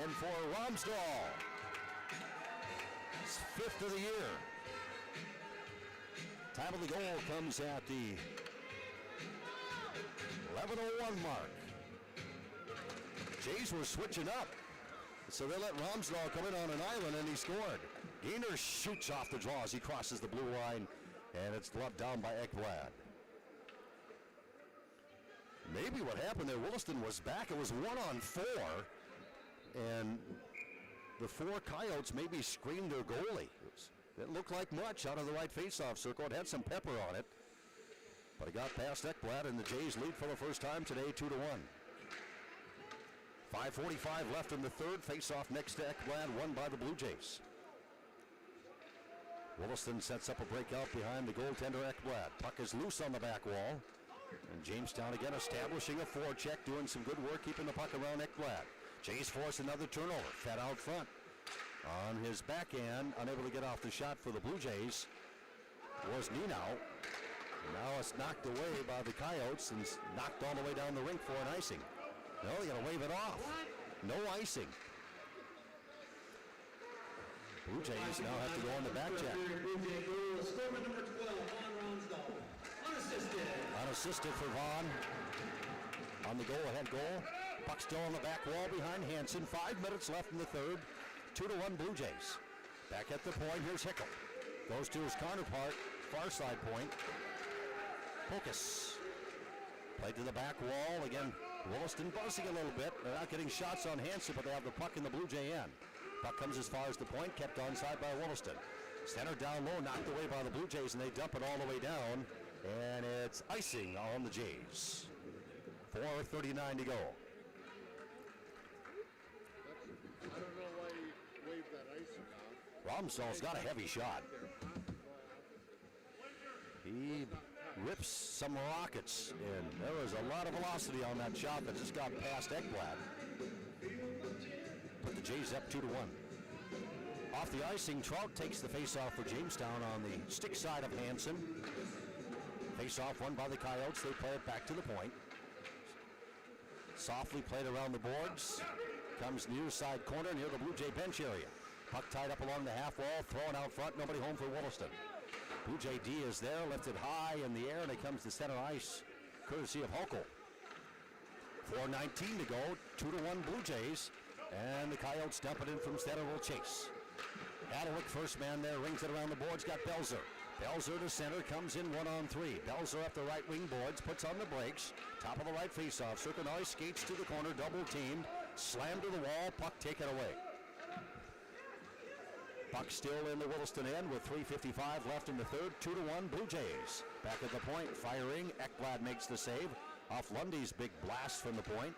And for Romsdahl, his 5th of the year. Time of the goal comes at the 11:01 mark. Jays were switching up, so they let Romsdahl come in on an island, and he scored. Gainer shoots off the draw as he crosses the blue line, and it's gloved down by Ekblad. Maybe what happened there, Williston was back. It was 1-on-4, and the 4 Coyotes maybe screened their goalie. It looked like much out of the right faceoff circle. It had some pepper on it, but it got past Ekblad, and the Jays lead for the first time today, 2-1. 5:45 left in the third. Faceoff next to Ekblad, won by the Blue Jays. Williston sets up a breakout behind the goaltender Ekblad. Puck is loose on the back wall, and Jamestown again establishing a forecheck, doing some good work keeping the puck around Ekblad. Jays force another turnover. Fed out front. On his backhand, unable to get off the shot for the Blue Jays was Ninow. Now it's knocked away by the Coyotes and knocked all the way down the rink for an icing. No, they gotta wave it off. No icing. Blue Jays now have to go on the back check. Scorer number 12, Von Romsdahl. Unassisted for Vaughn on the go-ahead goal. Puck still on the back wall behind Hansen. 5 minutes left in the third. 2-1 Blue Jays. Back at the point, here's Hickel. Goes to his counterpart, far side point. Pocus. Played to the back wall. Again, Williston buzzing a little bit. They're not getting shots on Hansen, but they have the puck in the Blue Jay end. Puck comes as far as the point, kept onside by Williston. Center down low, knocked away by the Blue Jays, and they dump it all the way down. And it's icing on the Jays. 4:39 to go. I don't know why he waved that icing off. Romsdahl's got a heavy shot. He rips some rockets, and there was a lot of velocity on that shot that just got past Ekblad. Put the Jays up 2-1. Off the icing, Trout takes the face-off for Jamestown on the stick side of Hansen. Face-off won by the Coyotes. They play it back to the point. Softly played around the boards. Comes near side corner near the Blue Jay bench area. Puck tied up along the half wall, thrown out front, nobody home for Williston. Blue Jay D is there, lifted high in the air, and it comes to center ice, courtesy of Hochul. 4:19 to go, 2-1 Blue Jays, and the Coyotes dump it in from center, will chase. Adelic, first man there, rings it around the boards, got Belzer. Belzer to center, comes in 1-on-3. Belzer up the right wing boards, puts on the brakes, top of the right faceoff circle, now he skates to the corner, double teamed, slammed to the wall, puck taken away. Puck still in the Williston end with 3:55 left in the third, 2-1 Blue Jays. Back at the point, firing, Ekblad makes the save, off Lundy's big blast from the point.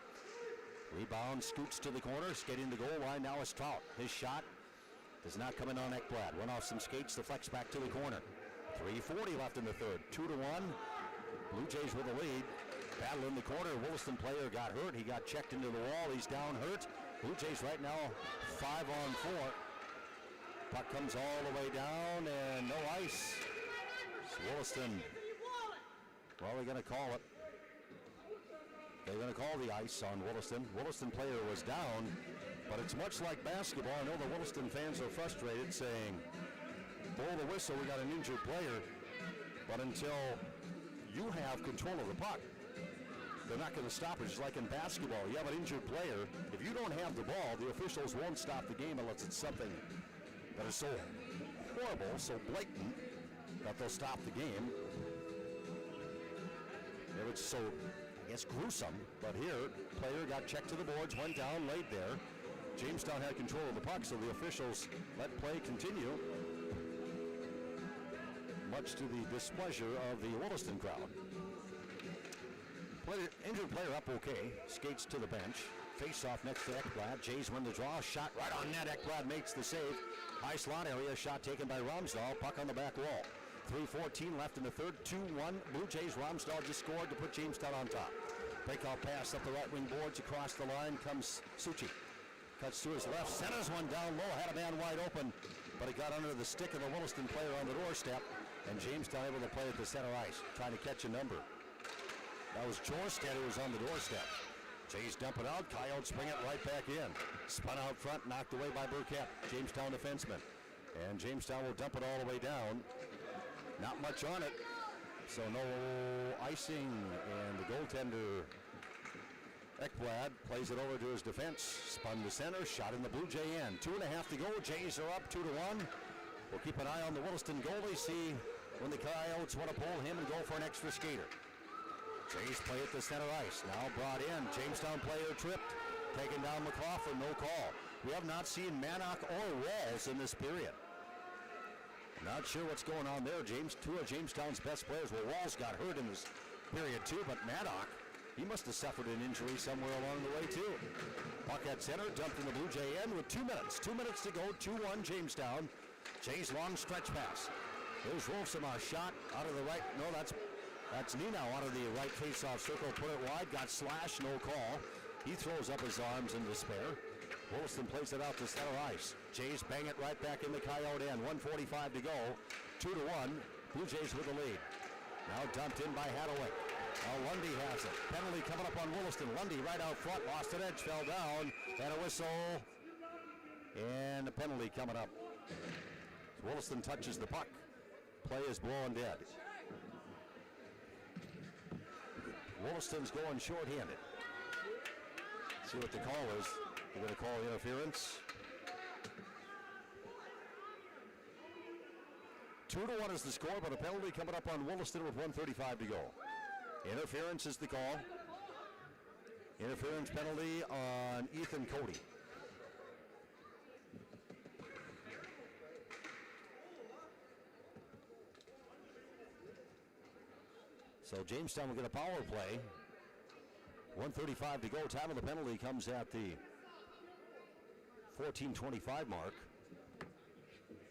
Rebound, scoots to the corner, skating the goal line, now is Trout. His shot does not come in on Ekblad. Went off some skates, deflects back to the corner. 3:40 left in the third, 2-1. Blue Jays with the lead. Battle in the corner, Williston player got hurt. He got checked into the wall, he's down hurt. Blue Jays right now 5-on-4. Puck comes all the way down and no ice. It's Williston, well, they're going to call it. They're going to call the ice on Williston. Williston player was down, but it's much like basketball. I know the Williston fans are frustrated saying, blow the whistle, we got an injured player. But until you have control of the puck, they're not going to stop it. Just like in basketball, you have an injured player. If you don't have the ball, the officials won't stop the game unless it's something that is so horrible, so blatant, that they'll stop the game. It was so, I guess, gruesome. But here, player got checked to the boards, went down, laid there. Jamestown had control of the puck, so the officials let play continue, much to the displeasure of the Williston crowd. Injured player up okay, skates to the bench. Face-off next to Ekblad. Jays win the draw. Shot right on net. Ekblad makes the save. High slot area. Shot taken by Ramsdahl. Puck on the back wall. 3:14 left in the third. 2-1. Blue Jays. Ramsdahl just scored to put Jamestown on top. Breakout pass up the right wing boards. Across the line comes Suchi. Cuts to his left. Centers one down low. Had a man wide open, but it got under the stick of the Williston player on the doorstep. And Jamestown able to play at the center ice. Trying to catch a number. That was Jorstad who was on the doorstep. Jays dump it out. Coyotes bring it right back in. Spun out front, knocked away by Burkett, Jamestown defenseman. And Jamestown will dump it all the way down. Not much on it, so no icing. And the goaltender, Ekblad, plays it over to his defense. Spun to center, shot in the Blue Jay end. 2.5 to go. Jays are up 2-1. We'll keep an eye on the Williston goalie, see when the Coyotes want to pull him and go for an extra skater. Jays play at the center ice. Now brought in. Jamestown player tripped. Taken down McLaughlin. No call. We have not seen Mannock or Walls in this period. Not sure what's going on there. Two of Jamestown's best players. Well, Walls got hurt in this period too, but Mannock, he must have suffered an injury somewhere along the way too. Puck at center. Dumped in the Blue Jay end with 2 minutes. 2 minutes to go. 2-1 Jamestown. Jays long stretch pass. There's Wolfsama. Shot out of the right. No, that's Nino out of the right face-off circle, put it wide, got slashed, no call. He throws up his arms in despair. Williston plays it out to center ice. Jays bang it right back in the Coyote end. 1:45 to go. 2-1. Blue Jays with the lead. Now dumped in by Hadwick. Now Lundy has it. Penalty coming up on Williston. Lundy right out front, lost an edge, fell down, and a whistle. And a penalty coming up. Williston touches the puck. Play is blowing dead. Williston's going shorthanded. See what the call is. They're going to call interference. 2-1 is the score, but a penalty coming up on Williston with 1:35 to go. Interference is the call. Interference penalty on Ethan Cody. So Jamestown will get a power play. 1:35 to go. Time of the penalty comes at the 14:25 mark.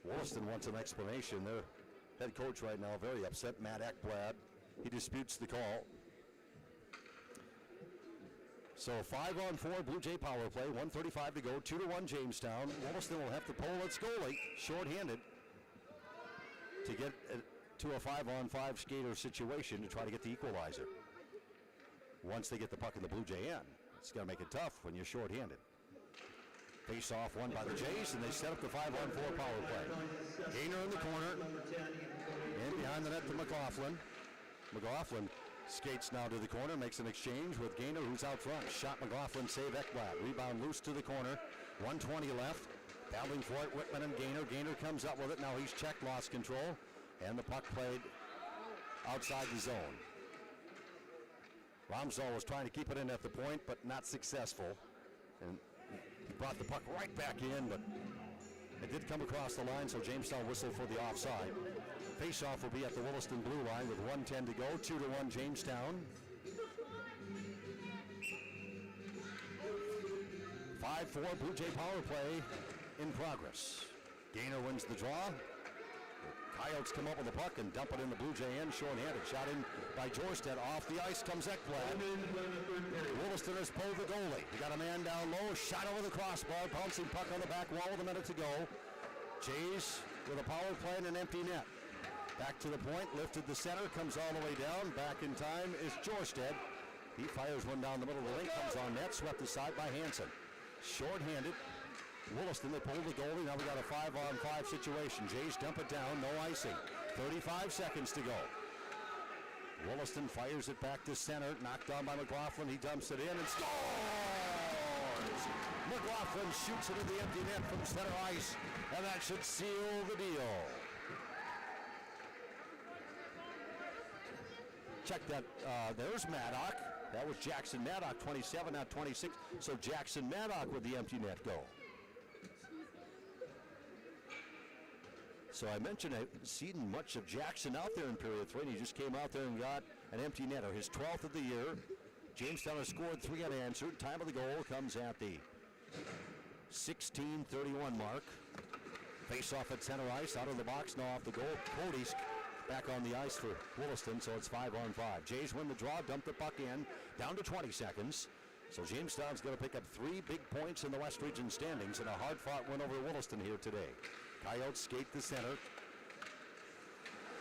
Williston wants an explanation. Their head coach right now very upset, Matt Ekblad. He disputes the call. So 5-on-4 Blue Jay power play. 1:35 to go. 2-1 Jamestown. Williston will have to pull its goalie shorthanded to get to a 5-on-5 skater situation to try to get the equalizer. Once they get the puck in the Blue Jay end, it's going to make it tough when you're shorthanded. Face off won by the Jays, and they set up the 5-on-4 power play. Gainer in the corner, and behind the net to McLaughlin. McLaughlin skates now to the corner, makes an exchange with Gainer, who's out front. Shot McLaughlin, save Ekblad. Rebound loose to the corner. 1:20 left. Battling for it, Whitman and Gainer. Gainer comes up with it. Now he's checked, lost control. And the puck played outside the zone. Ramsdahl was trying to keep it in at the point, but not successful. And he brought the puck right back in, but it did come across the line, so Jamestown whistled for the offside. Face-off will be at the Williston blue line with 1:10 to go. 2-1 Jamestown. 5-4 Blue Jay power play in progress. Gainer wins the draw. Coyotes come up with the puck and dump it in the Blue Jay end, short-handed. Shot in by Jorstad. Off the ice comes Ekblad. Williston has pulled the goalie. He got a man down low, shot over the crossbar, bouncing puck on the back wall with a minute to go. Jays with a power play and an empty net. Back to the point, lifted the center, comes all the way down. Back in time is Jorstad. He fires one down the middle of the rink, comes on net, swept aside by Hansen. Short-handed. Williston, they pulled the goalie. Now we got a 5-on-5 situation. Jays dump it down, no icing. 35 seconds to go. Williston fires it back to center, knocked down by McLaughlin. He dumps it in and scores! McLaughlin shoots it in the empty net from center ice, and that should seal the deal. Check that. There's Maddock. That was Jackson Maddock, 27, not 26. So Jackson Maddock with the empty net goal. So I mentioned I haven't seen much of Jackson out there in period 3, and he just came out there and got an empty netter, his 12th of the year. Jamestown has scored 3 unanswered. Time of the goal comes at the 16:31 mark. Face-off at center ice, out of the box, now off the goal. Cody's back on the ice for Williston, so it's 5-on-5. Jays win the draw, dump the puck in, down to 20 seconds. So Jamestown's going to pick up 3 big points in the West Region standings in a hard-fought win over Williston here today. Coyotes skate the center.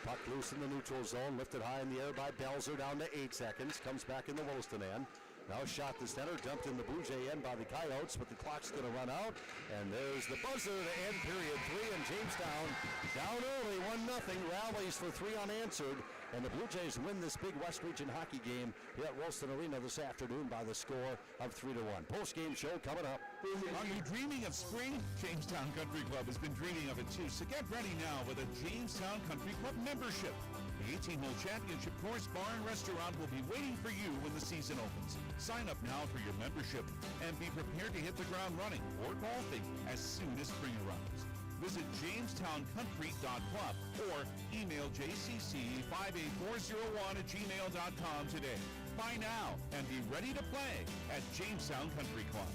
Puck loose in the neutral zone, lifted high in the air by Belzer, down to 8 seconds. Comes back in the Williston end. Now shot the center, dumped in the Blue Jay end by the Coyotes, but the clock's going to run out. And there's the buzzer to end period 3, and Jamestown down early, 1-0, rallies for 3 unanswered. And the Blue Jays win this big West Region hockey game here at Williston Arena this afternoon by the score of 3-1. Post-game show coming up. Are you dreaming of spring? Jamestown Country Club has been dreaming of it too, so get ready now with a Jamestown Country Club membership. The 18-hole championship course, bar, and restaurant will be waiting for you when the season opens. Sign up now for your membership and be prepared to hit the ground running or golfing as soon as spring arrives. Visit JamestownCountry.club or email jcc58401@gmail.com today. Buy now and be ready to play at Jamestown Country Club.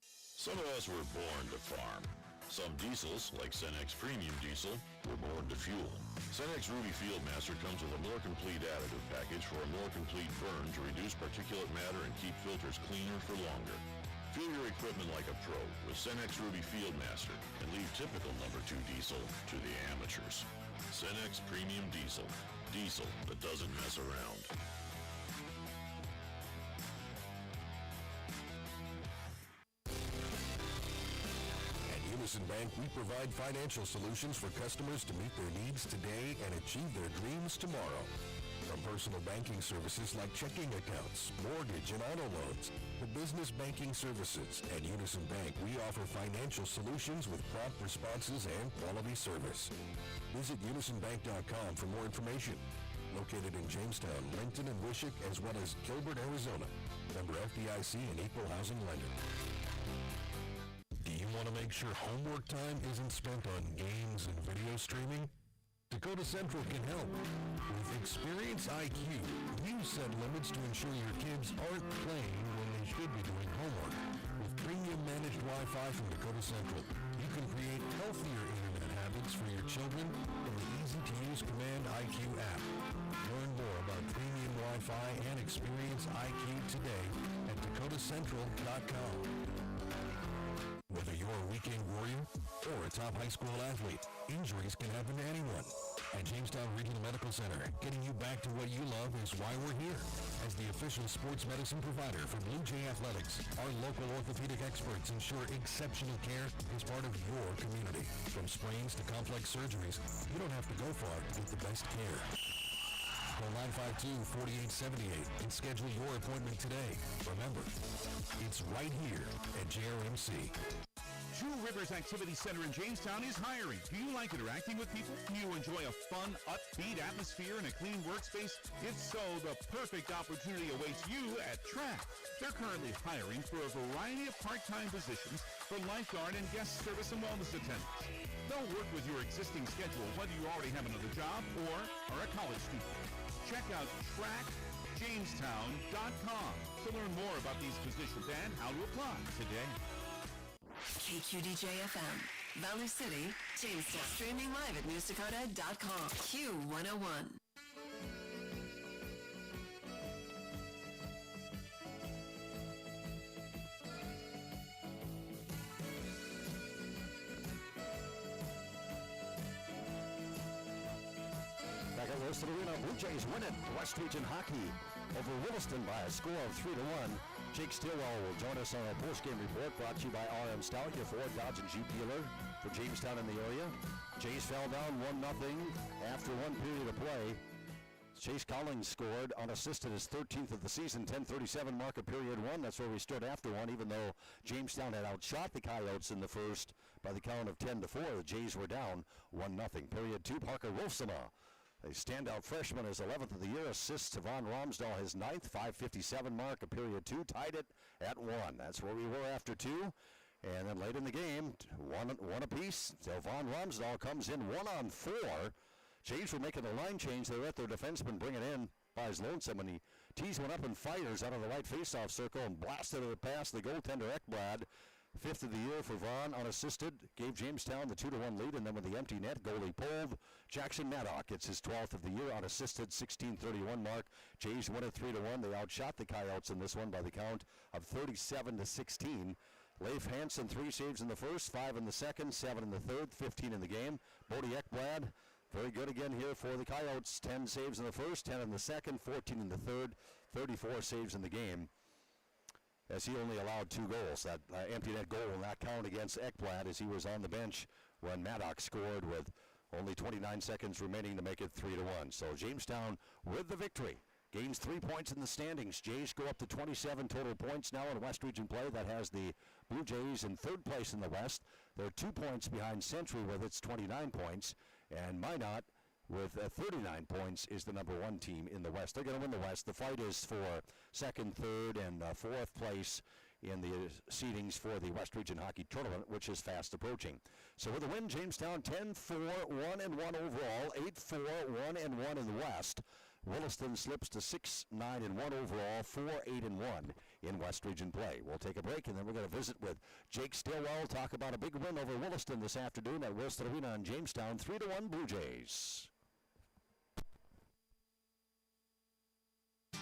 Some of us were born to farm. Some diesels, like Cenex Premium Diesel, were born to fuel. Cenex Ruby Fieldmaster comes with a more complete additive package for a more complete burn to reduce particulate matter and keep filters cleaner for longer. Fuel your equipment like a pro with Cenex Ruby Fieldmaster and leave typical number 2 diesel to the amateurs. Cenex Premium Diesel. Diesel that doesn't mess around. Williston Bank, we provide financial solutions for customers to meet their needs today and achieve their dreams tomorrow. From personal banking services like checking accounts, mortgage and auto loans, to business banking services, at Unison Bank, we offer financial solutions with prompt responses and quality service. Visit unisonbank.com for more information. Located in Jamestown, Renton, and Wishick, as well as Gilbert, Arizona. Member FDIC and Equal Housing Lender. Do you want to make sure homework time isn't spent on games and video streaming? Dakota Central can help. With Experience IQ, you set limits to ensure your kids aren't playing when they should be doing homework. With premium managed Wi-Fi from Dakota Central, you can create healthier internet habits for your children in the easy-to-use Command IQ app. Learn more about premium Wi-Fi and Experience IQ today at dakotacentral.com. Whether you're a weekend warrior or a top high school athlete, injuries can happen to anyone. At Jamestown Regional Medical Center, getting you back to what you love is why we're here. As the official sports medicine provider for Blue Jay Athletics, our local orthopedic experts ensure exceptional care is part of your community. From sprains to complex surgeries, you don't have to go far to get the best care. Call 952-4878 and schedule your appointment today. Remember, it's right here at JRMC. Two Rivers Activity Center in Jamestown is hiring. Do you like interacting with people? Do you enjoy a fun, upbeat atmosphere and a clean workspace? If so, the perfect opportunity awaits you at Track. They're currently hiring for a variety of part-time positions for lifeguard and guest service and wellness attendants. They'll work with your existing schedule, whether you already have another job or are a college student. Check out trackjamestown.com to learn more about these positions and how to apply today. KQDJ-FM, Valley City, Jamestown. Streaming live at newsdakota.com. Q101. Back at Williston Arena, Blue Jays win it. West Region Hockey over Williston by a score of 3-1. Jake Stillwell will join us on our post-game report brought to you by RM Stout, your Ford, Dodge, and Jeep dealer for Jamestown and the area. Jays fell down 1-0 after one period of play. Chase Collins scored, unassisted, his 13th of the season, 10:37 mark of period one. That's where we stood after one, even though Jamestown had outshot the Coyotes in the first by the count of 10-4. The Jays were down 1-0. Period two, Parker Wolfsema, a standout freshman, his 11th of the year, assists to Von Romsdahl, his 9th, 5:57 mark of period two, tied it at 1. That's where we were after 2. And then late in the game, one apiece. So Von Romsdahl comes in 1-on-4. Jays were making the line change. They let their defenseman bring it in by his lonesome, and he tees one up and fires out of the right faceoff circle and blasted it past the goaltender Ekblad. 5th of the year for Vaughn, unassisted, gave Jamestown the 2-1 lead, and then with the empty net goal he pulled, Jackson Maddock gets his 12th of the year, unassisted, 16:31 mark. Jays win it 3-1. They outshot the Coyotes in this one by the count of 37-16. Leif Hansen, 3 saves in the first, 5 in the second, 7 in the third, 15 in the game. Bodie Ekblad, very good again here for the Coyotes. 10 saves in the first, 10 in the second, 14 in the third, 34 saves in the game, as he only allowed 2 goals. That empty net goal will not count against Ekblad, as he was on the bench when Maddox scored with only 29 seconds remaining to make it 3-1. So Jamestown with the victory. Gains 3 points in the standings. Jays go up to 27 total points now in West Region play. That has the Blue Jays in 3rd place in the West. They're 2 points behind Century with its 29 points. And Minot with 39 points is the number 1 team in the West. They're going to win the West. The fight is for 2nd, 3rd, and 4th place in the seedings for the West Region Hockey Tournament, which is fast approaching. So with a win, Jamestown 10-4, 1-1 overall, 8-4, 1-1 in the West. Williston slips to 6-9-1 overall, 4-8-1 in West Region play. We'll take a break, and then we're going to visit with Jake Stillwell, talk about a big win over Williston this afternoon at Williston Arena in Jamestown, 3-1 Blue Jays.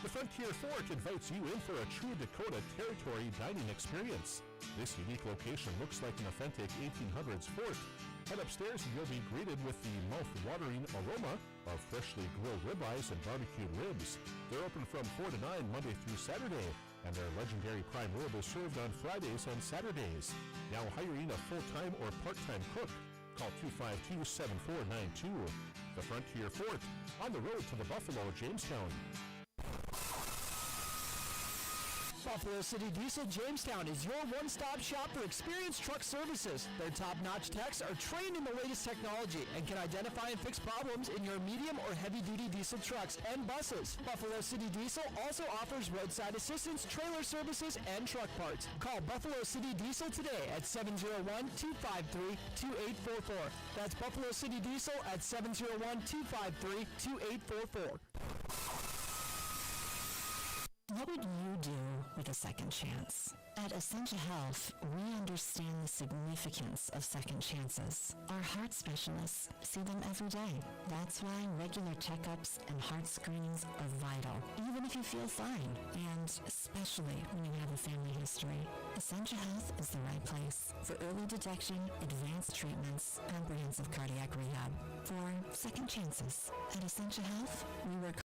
The Frontier Fork invites you in for a true Dakota Territory dining experience. This unique location looks like an authentic 1800s fort. Head upstairs and you'll be greeted with the mouth-watering aroma of freshly grilled ribeyes and barbecued ribs. They're open from 4 to 9 Monday through Saturday, and their legendary prime rib is served on Fridays and Saturdays. Now hiring a full-time or part-time cook. Call 252-7492. The Frontier Fort, on the road to the Buffalo, Jamestown. Buffalo City Diesel Jamestown is your one-stop shop for experienced truck services. Their top-notch techs are trained in the latest technology and can identify and fix problems in your medium or heavy-duty diesel trucks and buses. Buffalo City Diesel also offers roadside assistance, trailer services, and truck parts. Call Buffalo City Diesel today at 701-253-2844. That's Buffalo City Diesel at 701-253-2844. What would you do with a second chance? At Essentia Health, we understand the significance of second chances. Our heart specialists see them every day. That's why regular checkups and heart screenings are vital, even if you feel fine, and especially when you have a family history. Essentia Health is the right place for early detection, advanced treatments, comprehensive cardiac rehab, for second chances. At Essentia Health, we work